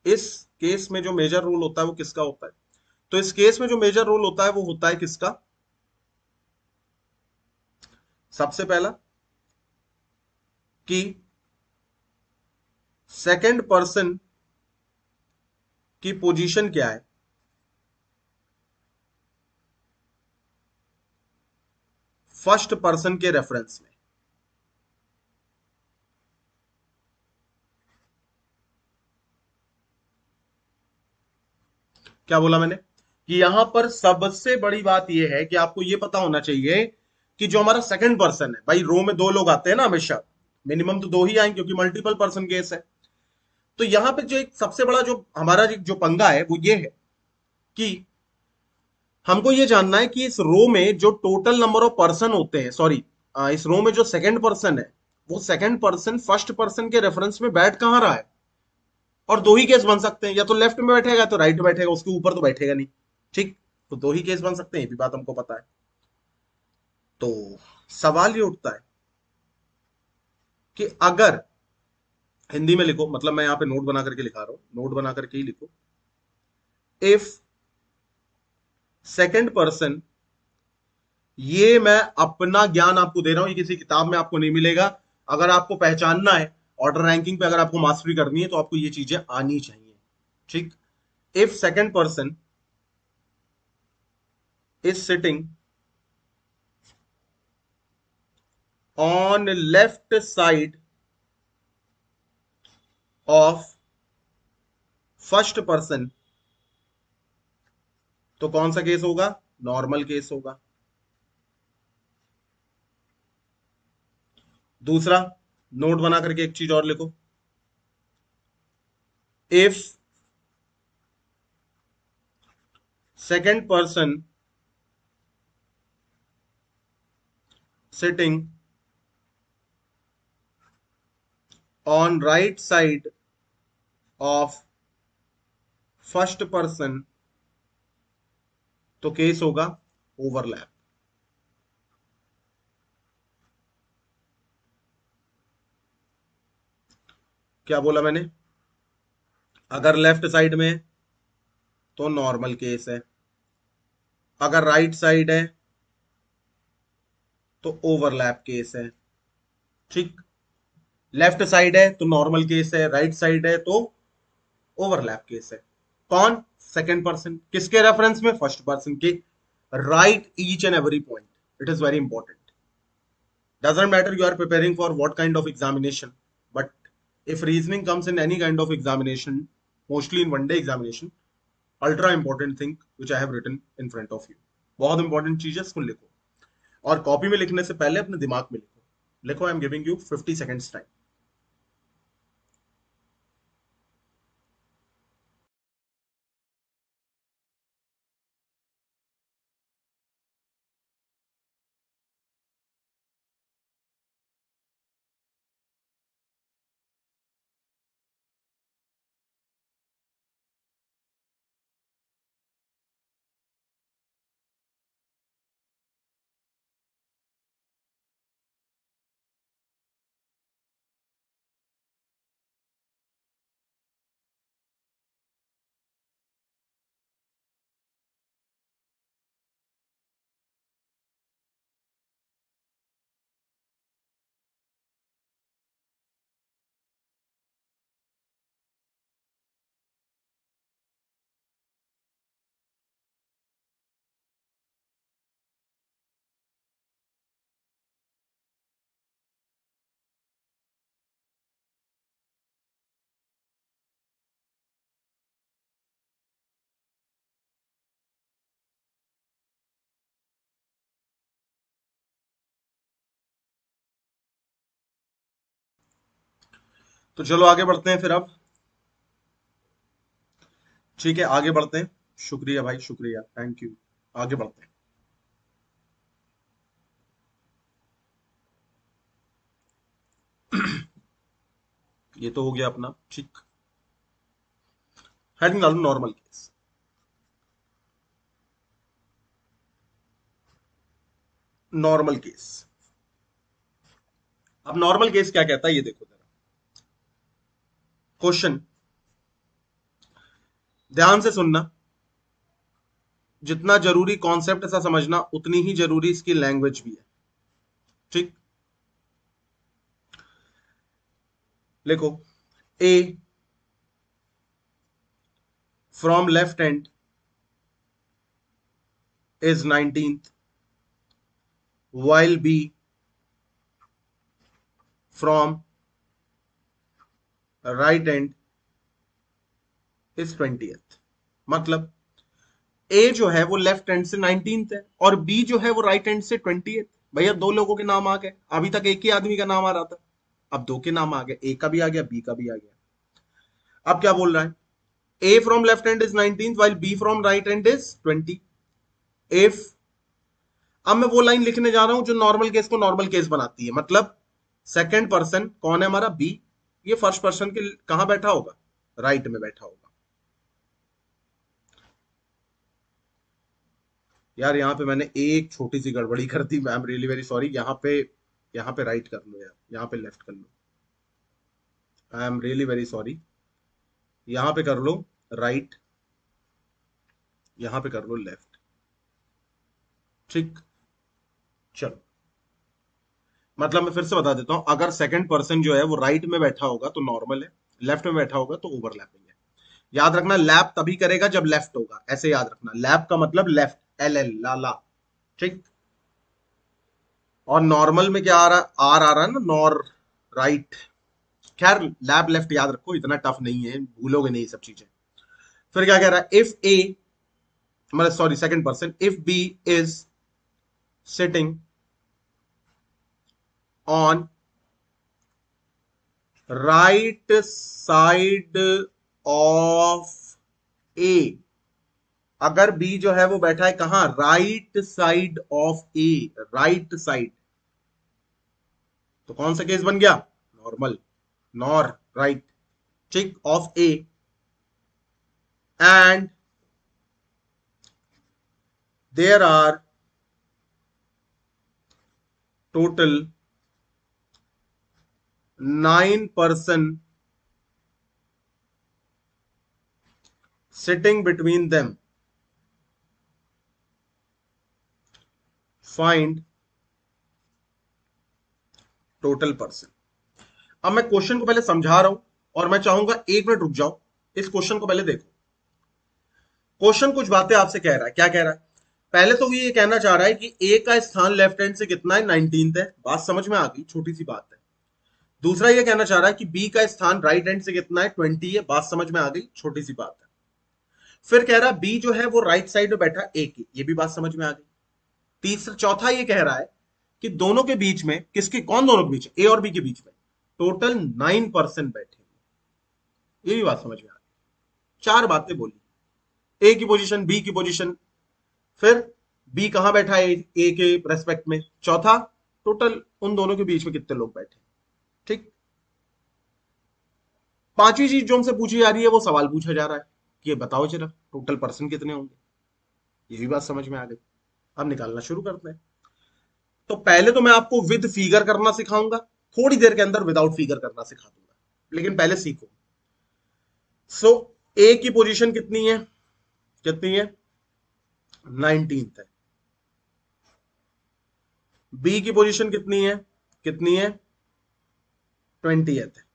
इस केस में जो मेजर रोल होता है वो किसका होता है? तो इस केस में जो मेजर रोल होता है वो होता है किसका? सबसे पहला कि सेकंड पर्सन की पोजीशन क्या है फर्स्ट पर्सन के रेफरेंस में। क्या बोला मैंने? कि यहां पर सबसे बड़ी बात यह है कि आपको यह पता होना चाहिए कि जो हमारा सेकंड पर्सन है, भाई रो में दो लोग आते हैं ना हमेशा, मिनिमम तो दो ही आएंगे क्योंकि मल्टीपल पर्सन केस है। तो यहां पे जो एक सबसे बड़ा जो हमारा जो पंगा है वो ये है कि हमको ये जानना है कि इस रो में जो टोटल नंबर ऑफ पर्सन होते हैं, सॉरी, इस रो में जो सेकंड पर्सन है वो सेकंड पर्सन फर्स्ट पर्सन के रेफरेंस में बैठ कहां रहा है। और दो ही केस बन सकते हैं, या तो लेफ्ट में बैठेगा तो राइट में बैठेगा, उसके ऊपर तो बैठेगा नहीं। ठीक, तो दो ही केस बन सकते हैं, ये भी बात हमको पता है। तो सवाल ये उठता है कि अगर हिंदी में लिखो, मतलब मैं यहां पे नोट बना करके लिखा रहा हूं, नोट बना करके ही लिखो। इफ सेकंड पर्सन, ये मैं अपना ज्ञान आपको दे रहा हूं, ये किसी किताब में आपको नहीं मिलेगा। अगर आपको पहचानना है ऑर्डर रैंकिंग पे, अगर आपको मास्टरी करनी है तो आपको ये चीजें आनी चाहिए। ठीक, if second person is sitting on left side of first person, तो कौन सा केस होगा? नॉर्मल केस होगा। दूसरा, नोट बना करके एक चीज और लिखो। If second person sitting on right side of first person, तो केस होगा ओवरलैप। क्या बोला मैंने? अगर लेफ्ट साइड में है तो नॉर्मल केस है, अगर राइट साइड है तो ओवरलैप केस है। ठीक, लेफ्ट साइड है तो नॉर्मल केस है, राइट साइड है तो ओवरलैप केस है। कौन? सेकंड पर्सन, किसके रेफरेंस में? फर्स्ट पर्सन के। Right each and every point, it is very important. Doesn't matter you are preparing for what kind of examination, but if reasoning comes in any kind of examination, mostly in one day examination, ultra important thing which I have written in front of you, बहुत important चीज है, इसको लिखो। और copy में लिखने से पहले अपने दिमाग में लिखो। लिखो, I am giving you 50 seconds time. तो चलो आगे बढ़ते हैं फिर अब। ठीक है, आगे बढ़ते हैं। शुक्रिया भाई, शुक्रिया, थैंक यू। आगे बढ़ते हैं। ये तो हो गया अपना, ठीक। हेडिंग डालो नॉर्मल केस। Normal case. अब नॉर्मल केस क्या कहता है ये देखो जरा। क्वेश्चन ध्यान से सुनना। जितना जरूरी कॉन्सेप्ट ऐसा समझना, उतनी ही जरूरी इसकी लैंग्वेज भी है। ठीक। लिखो। A from left hand is 19th, while B from right hand is 20th। मतलब ए जो है वो लेफ्ट हैंड से 19th है और बी जो है वो राइट हैंड से 20th। भैया दो लोगों के नाम आ गए, अभी तक एक ही आदमी का नाम आ रहा था, अब दो के नाम आ गए, ए का भी आ गया, बी का भी आ गया। अब क्या बोल रहा है? A from left hand is 19th while B from right hand is 20। If, अब मैं वो लाइन लिखने जा रहा हूं जो नॉर्मल केस को नॉर्मल केस बनाती है। मतलब सेकंड पर्सन कौन है हमारा? बी। ये फर्स्ट पर्सन के कहां बैठा होगा? राइट में बैठा होगा। यार यहाँ पे मैंने एक छोटी सी गड़बड़ी कर दी, I am really very sorry. यहाँ पे राइट कर लो यार, यहाँ पे लेफ्ट कर लो। I am really very sorry. यहाँ पे कर लो राइट, यहाँ पे कर लो लेफ्ट। ठीक। चलो, मतलब मैं फिर से बता देता हूं, अगर सेकंड पर्सन जो है वो राइट में बैठा होगा तो नॉर्मल है, लेफ्ट में बैठा होगा तो ओवरलैपिंग है। याद रखना, लैप तभी करेगा जब लेफ्ट होगा, ऐसे याद रखना। लैप का मतलब लेफ्ट, एल एल, लाला। ठीक। और नॉर्मल में क्या आ रहा, आर आ रहा है ना, नॉर, राइट। खैर लैब लेफ्ट याद रखो, इतना टफ नहीं है, भूलोगे नहीं सब चीजें। फिर क्या कह रहा है? इफ ए, मतलब sorry second person, if B is sitting on right side of A. अगर बी जो है वो बैठा है कहां? Right side of A, right side. तो कौन सा केस बन गया? Normal, nor right. ठीक, of A. And there are total 9 person sitting between them, find total person. अब मैं क्वेश्चन को पहले समझा रहा हूं और मैं चाहूंगा 1 मिनट रुक जाओ, इस क्वेश्चन को पहले देखो। क्वेश्चन कुछ बातें आपसे कह रहा है। क्या कह रहा है? पहले तो वो ये कहना चाह रहा है कि ए का स्थान लेफ्ट हैंड से कितना है? 19th है, बात समझ में आ गई, छोटी सी बात है। दूसरा ये कहना चाह रहा है कि बी का स्थान राइट हैंड से कितना है? 20 है, बात समझ में आ गई, छोटी सी बात है। फिर कह रहा है बी जो है वो राइट साइड में बैठा ए की, ये भी बात समझ में आ गई। तीसरा, चौथा ये कह रहा है कि दोनों के बीच में, किसके, कौन दोनों के बीच? ए और बी के बीच में टोटल 9 पर्सन बैठे, ये भी बात समझ में आ गई। चार बातें बोली, ए की पोजीशन, बी की पोजीशन, फिर बी कहां बैठा है ए के रेस्पेक्ट में, चौथा टोटल उन दोनों के बीच में कितने लोग बैठे। ठीक। पांचवी चीज जो हमसे पूछी जा रही है, वो सवाल पूछा जा रहा है कि ये बताओ जरा टोटल पर्सन कितने होंगे। ये भी बात समझ में आ गई। अब निकालना शुरू करते हैं। तो पहले तो मैं आपको विद फिगर करना सिखाऊंगा, थोड़ी देर के अंदर विदाउट फिगर करना सिखा दूंगा, लेकिन पहले सीखो। सो ए की पोजीशन कितनी है? कितनी है? 19th है। बी की पोजीशन कितनी है? कितनी है? 20th है।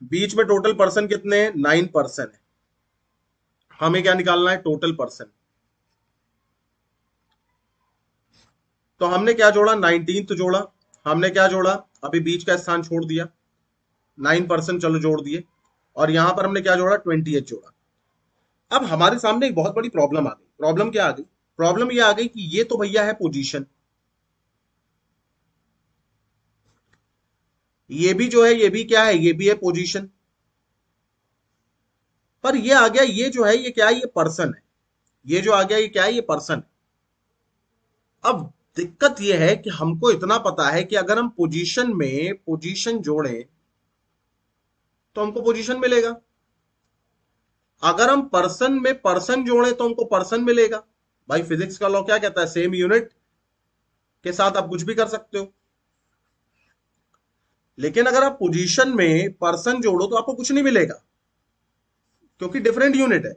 बीच में टोटल पर्सन कितने हैं? 9 पर्सन है। हमें क्या निकालना है? Total person. तो हमने क्या जोड़ा? 19th जोड़ा। हमने क्या जोड़ा? अभी बीच का स्थान छोड़ दिया, 9 पर्सन चलो जोड़ दिए, और यहां पर हमने क्या जोड़ा? 20th जोड़ा। अब हमारे सामने एक बहुत बड़ी प्रॉब्लम आ गई। प्रॉब्लम क्या आ गई? प्रॉब्लम ये आ गई कि ये तो भैया है पोजीशन, ये भी जो है ये भी क्या है, ये भी है पोजीशन। पर ये आ गया, ये जो है ये क्या है, ये पर्सन है। ये जो आ गया ये क्या है, ये पर्सन है। अब दिक्कत ये है कि हमको इतना पता है कि अगर हम पोजीशन में पोजीशन जोड़ें तो हमको पोजीशन मिलेगा। अगर हम पर्सन में पर्सन जोड़ें तो हमको पर्सन मिलेगा। भाई फिजिक्स का लॉ क्या कहता है, सेम यूनिट के साथ आप कुछ भी कर सकते हो। लेकिन अगर आप पोजीशन में पर्सन जोड़ो तो आपको कुछ नहीं मिलेगा, क्योंकि डिफरेंट यूनिट है।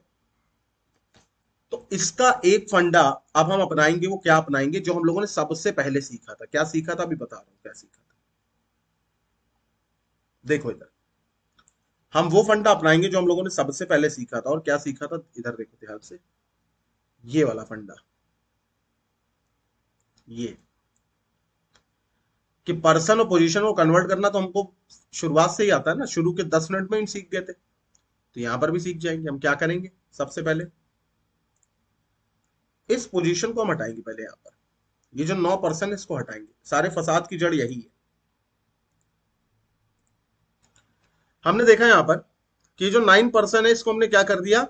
तो इसका एक फंडा अब हम अपनाएंगे, वो क्या अपनाएंगे जो हम लोगों ने सबसे पहले सीखा था। क्या सीखा था, अभी बता रहा हूं क्या सीखा था। देखो इधर, हम वो फंडा अपनाएंगे जो हम लोगों ने सबसे पहले सीखा था। और क्या सीखा था, इधर देखो ध्यान से, ये वाला फंडा, ये कि पर्सन और पोजीशन को कन्वर्ट करना तो हमको शुरुआत से ही आता है ना, शुरू के 10 मिनट में ही सीख गए थे। तो यहां पर भी सीख जाएंगे। हम क्या करेंगे, सबसे पहले इस पोजीशन को हम हटाएंगे पहले। यहां पर ये जो 9% है इसको हटाएंगे। सारे फसाद की जड़ यही है। हमने देखा यहां पर कि जो 9% है इसको हमने क्या कर दिया,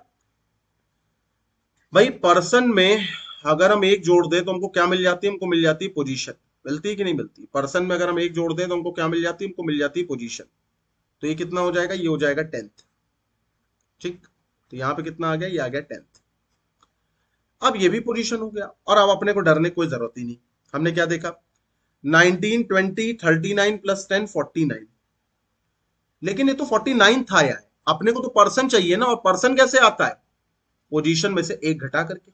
भाई पर्सन में अगर हम एक जोड़ दें तो हमको क्या मिल जाती है, हमको मिल जाती है पोजीशन। मिलती है कि नहीं मिलती, पर्सन में अगर हम एक जोड़ दें तो हमको क्या मिल जाती है, हमको मिल जाती है पोजीशन। तो ये कितना हो जाएगा, ये हो जाएगा 10th। ठीक, तो यहाँ पे कितना आ गया, ये आ गया 10th। अब ये भी पोजीशन हो गया और अब अपने को डरने की कोई जरूरत ही नहीं। हमने क्या देखा, 19 20 39 प्लस 10 49। लेकिन ये तो 49 था यार, अपने को तो पर्सन चाहिए ना। और पर्सन कैसे आता है, पोजीशन में से एक घटा करके।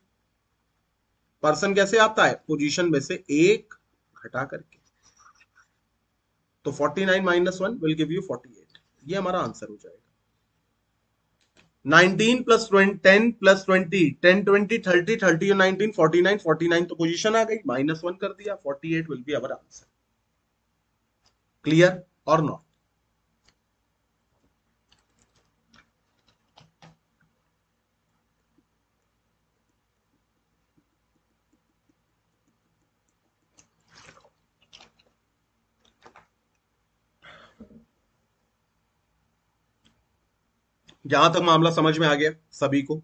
पर्सन कैसे आता है, पोजीशन में से एक घटा करके। तो 49 माइनस 1 विल गिव यू 48। ये हमारा आंसर हो जाएगा। 19 प्लस 10 प्लस 20, 10 20 30 30 और 19 49 49। तो पोजीशन आ गई, माइनस 1 कर दिया, 48 will be our answer. Clear और नॉट। जहां तक मामला समझ में आ गया सभी को।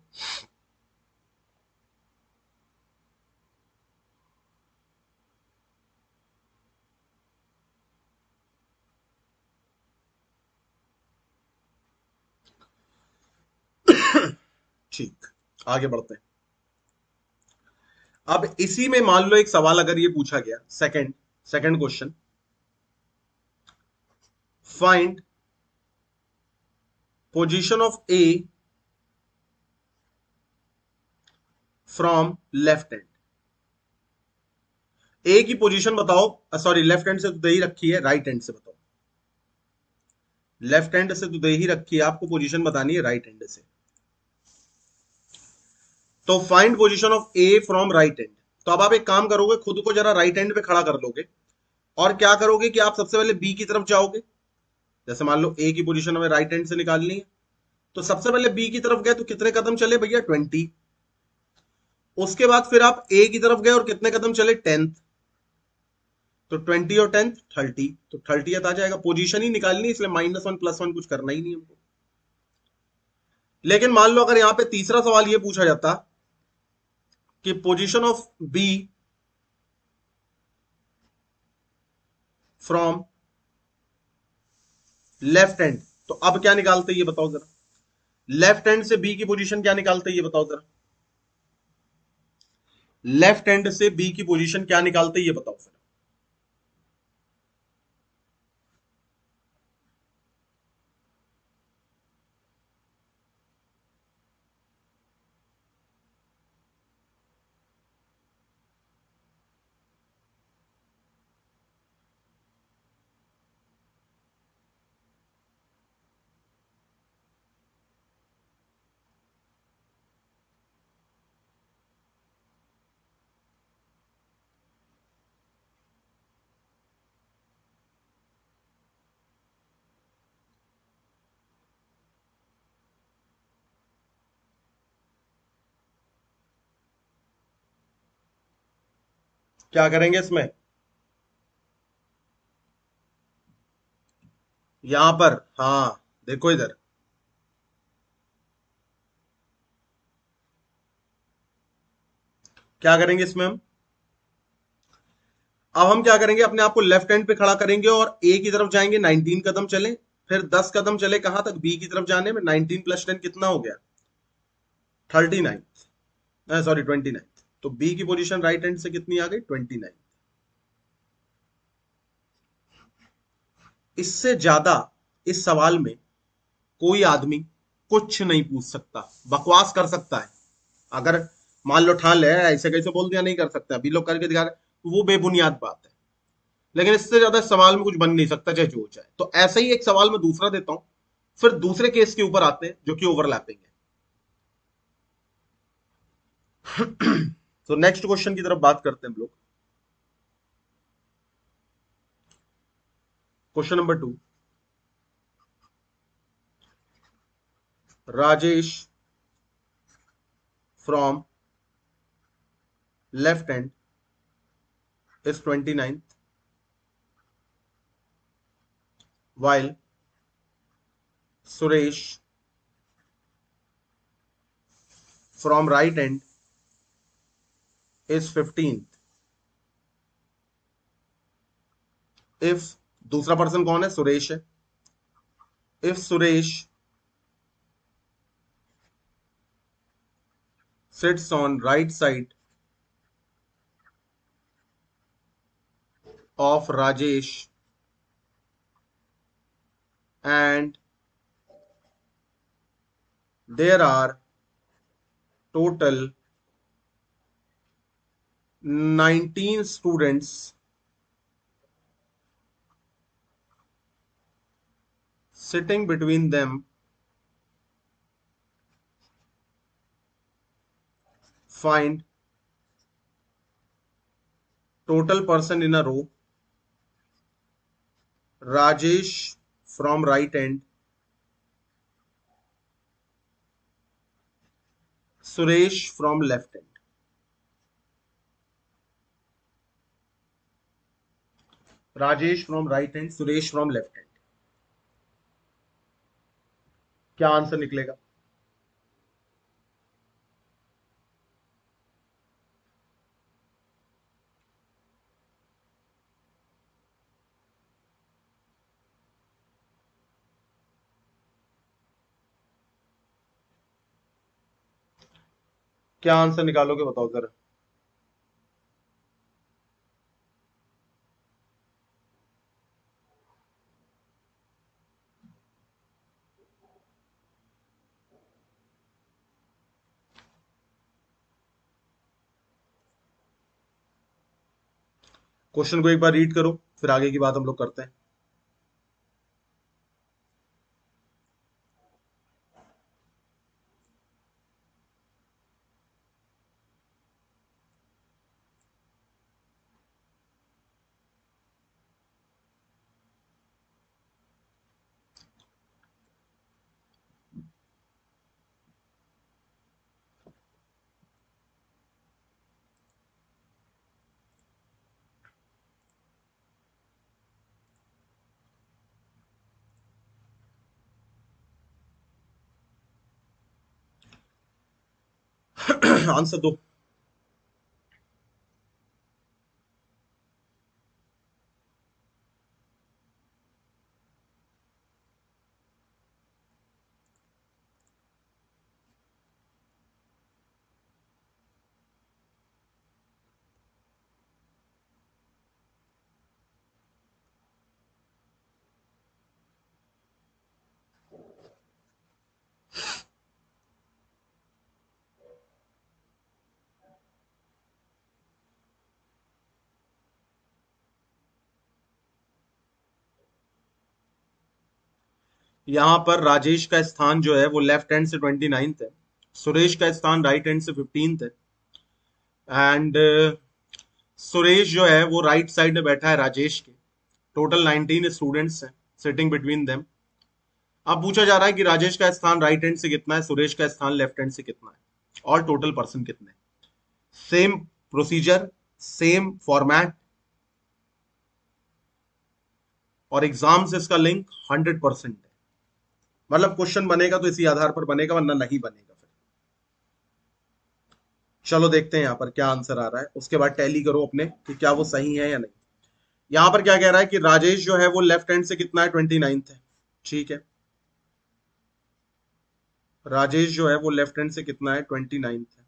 ठीक, आगे बढ़ते हैं। अब इसी में मान लो एक सवाल अगर ये पूछा गया, second second question, find position of A from left hand. A की पोजीशन बताओ, सॉरी लेफ्ट हैंड से तो दे ही रखी है, राइट हैंड से बताओ। लेफ्ट हैंड से तो दे ही रखी है, आपको पोजीशन बतानी है राइट हैंड से। तो find position of A from right hand. तो अब आप एक काम करोगे, खुद को जरा राइट हैंड पे खड़ा कर लोगे और क्या करोगे कि आप सबसे पहले बी की तरफ जाओगे। जैसे मान लो ए की पोजीशन हमें राइट हैंड से निकालनी है, तो सबसे पहले बी की तरफ गए तो कितने कदम चले भैया, 20। उसके बाद फिर आप ए की तरफ गए और कितने कदम चले, 10th। तो 20 और 10th 30, तो 30th आ जाएगा। पोजीशन ही निकालनी, इसलिए -1 +1 कुछ करना ही नहीं हमको। लेकिन मान लो अगर यहां पे तीसरा सवाल ये पूछा जाता कि position of B from left hand, तो अब क्या निकालते ये बताओ जरा। लेफ्ट हैंड से बी की पोजीशन क्या निकालते ये बताओ जरा। लेफ्ट हैंड से बी की पोजीशन क्या निकालते ये बताओ फिर। क्या करेंगे इसमें, यहां पर, हाँ देखो इधर, क्या करेंगे इसमें हम? अब हम क्या करेंगे, अपने आप को लेफ्ट हैंड पे खड़ा करेंगे और ए की तरफ जाएंगे, 19 कदम चले, फिर 10 कदम चले कहां तक, बी की तरफ जाने में, 19 प्लस 10 कितना हो गया, 39, सॉरी 29। तो बी की पोजीशन राइट हैंड से कितनी आ गई, 29। इससे ज्यादा इस सवाल में कोई आदमी कुछ नहीं पूछ सकता, बकवास कर सकता है। अगर मान लो ठान ले ऐसे कैसे बोल दिया नहीं कर सकता, अभी लोग करके दिखा रहे, तो वो बेबुनियाद बात है। लेकिन इससे ज्यादा इस सवाल में कुछ बन नहीं सकता, चाहे जो हो जाए। तो ऐसे ही एक सवाल मैं दूसरा देता हूं, फिर दूसरे केस के ऊपर आते हैं जो कि ओवरलैपिंग है। तो नेक्स्ट क्वेश्चन की तरफ बात करते हैं हम लोग। Question number 2, Rajesh from left hand is 29th while Suresh from right hand is 15th। if, दूसरा पर्सन कौन है, सुरेश है। if Suresh sits on right side of Rajesh and there are total 19 students sitting between them, find total person in a row, Rajesh from right hand, Suresh from left hand। Rajesh from right hand, Suresh from left hand, क्या answer निकलेगा? क्या answer निकालोगे बताओ जरा। Question को एक बार read करो, फिर आगे की बात हम लोग करते हैं। आंसर दो। यहां पर राजेश का स्थान जो है वो लेफ्ट हैंड से 29th है, सुरेश का स्थान राइट हैंड से 15th है, एंड सुरेश जो है वो राइट साइड में बैठा है राजेश के। टोटल 19 स्टूडेंट्स हैं सिटिंग बिटवीन देम। अब पूछा जा रहा है कि राजेश का स्थान राइट हैंड से कितना है, सुरेश का स्थान लेफ्ट हैंड से कितना है, और टोटल पर्सन कितने हैं। Same procedure, same format. और एग्जाम से इसका लिंक 100% है। मतलब क्वेश्चन बनेगा तो इसी आधार पर बनेगा, वरना नहीं बनेगा फिर। चलो देखते हैं यहां पर क्या आंसर आ रहा है, उसके बाद टैली करो अपने कि क्या वो सही है या नहीं। यहां पर क्या कह रहा है कि राजेश जो है वो लेफ्ट हैंड से कितना है, 29th है। ठीक है, राजेश जो है वो लेफ्ट हैंड से कितना है, 29th है।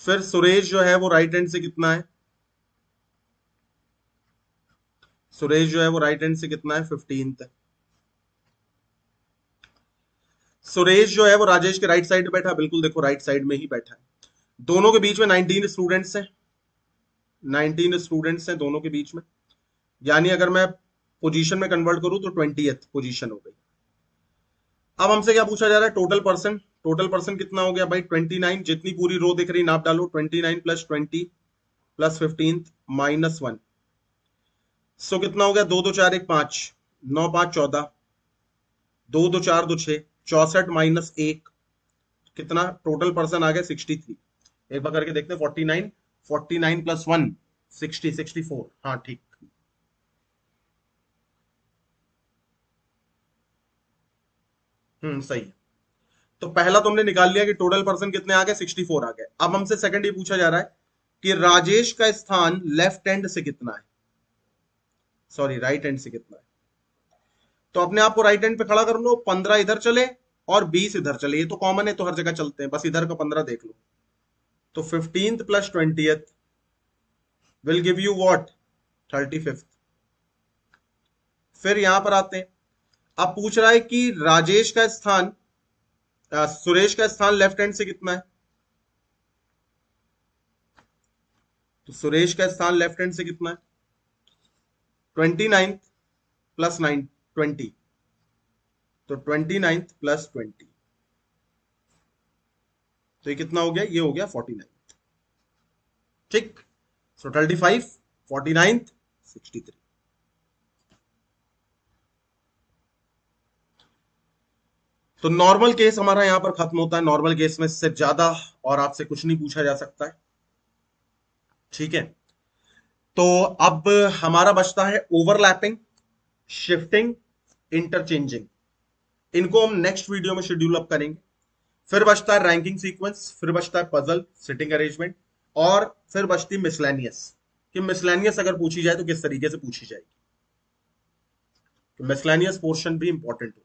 फिर सुरेश जो है वो राइट हैंड से कितना है, सुरेश जो है वो राइट हैंड से कितना है, 15th है। सुरेश जो है वो राजेश के राइट साइड बैठा, बिल्कुल देखो राइट साइड में ही बैठा है। दोनों के बीच में 19 स्टूडेंट्स हैं, 19 स्टूडेंट्स हैं दोनों के बीच में। यानी अगर मैं पोजीशन में कन्वर्ट करूं तो 20th पोजीशन हो गई। अब हमसे क्या पूछा जा रहा है, टोटल पर्सन। टोटल पर्सन कितना हो गया भाई, 29। जितनी पूरी रो दिख रही नाप डालो, 29 प्लस 20 प्लस 15 माइनस 1। सो कितना हो गया, 2 2 4 1 5, 9 5 14, 2 2 4 2 6, 64 माइनस 1, कितना टोटल पर्सन आ गया, 63। एक बार करके देखते हैं, 49, 49 प्लस 1 60, 64। हाँ ठीक। सही है। तो पहला तुमने निकाल लिया कि टोटल पर्सन कितने आ गए, 64 आ गए। अब हमसे सेकंड ये पूछा जा रहा है कि राजेश का स्थान लेफ्ट हैंड से कितना है, सॉरी राइट हैंड से कितना है। तो अपने आप को राइट हैंड पे खड़ा कर लो, 15 इधर चले और 20 इधर चले, ये तो कॉमन है तो हर जगह चलते हैं, बस इधर का 15 देख लो। तो 15th plus 20th will give you what, 35th। फिर यहां पर आते हैं, अब पूछ रहा है कि राजेश का स्थान सुरेश का स्थान लेफ्ट हैंड से कितना है। तो सुरेश का स्थान लेफ्ट हैंड से कितना है, 29 प्लस 9 20, तो 29 प्लस 20, तो ये कितना हो गया, ये हो गया 49। ठीक, सो 35 49 63। तो नॉर्मल केस हमारा यहां पर खत्म होता है। नॉर्मल केस में इससे ज्यादा और आपसे कुछ नहीं पूछा जा सकता है। ठीक है, तो अब हमारा बचता है ओवरलैपिंग, शिफ्टिंग, इंटरचेंजिंग। इनको हम नेक्स्ट वीडियो में शेड्यूल अप करेंगे। फिर बचता है रैंकिंग सीक्वेंस, फिर बचता है पजल, सिटिंग अरेंजमेंट, और फिर बचती मिसलेनियस, कि मिसलेनियस अगर पूछी जाए तो किस तरीके से पूछी जाएगी। तो मिसलेनियस पोर्शन भी इंपॉर्टेंट होता है।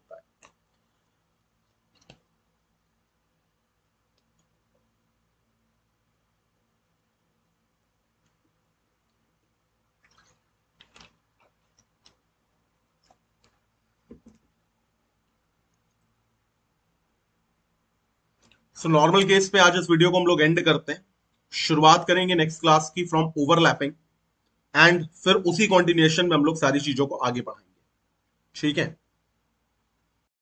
सो नॉर्मल केस पे आज इस वीडियो को हम लोग एंड करते हैं। शुरुआत करेंगे नेक्स्ट क्लास की फ्रॉम ओवरलैपिंग, एंड फिर उसी कॉन्टिन्यूएशन में हम लोग सारी चीजों को आगे बढ़ाएंगे। ठीक है।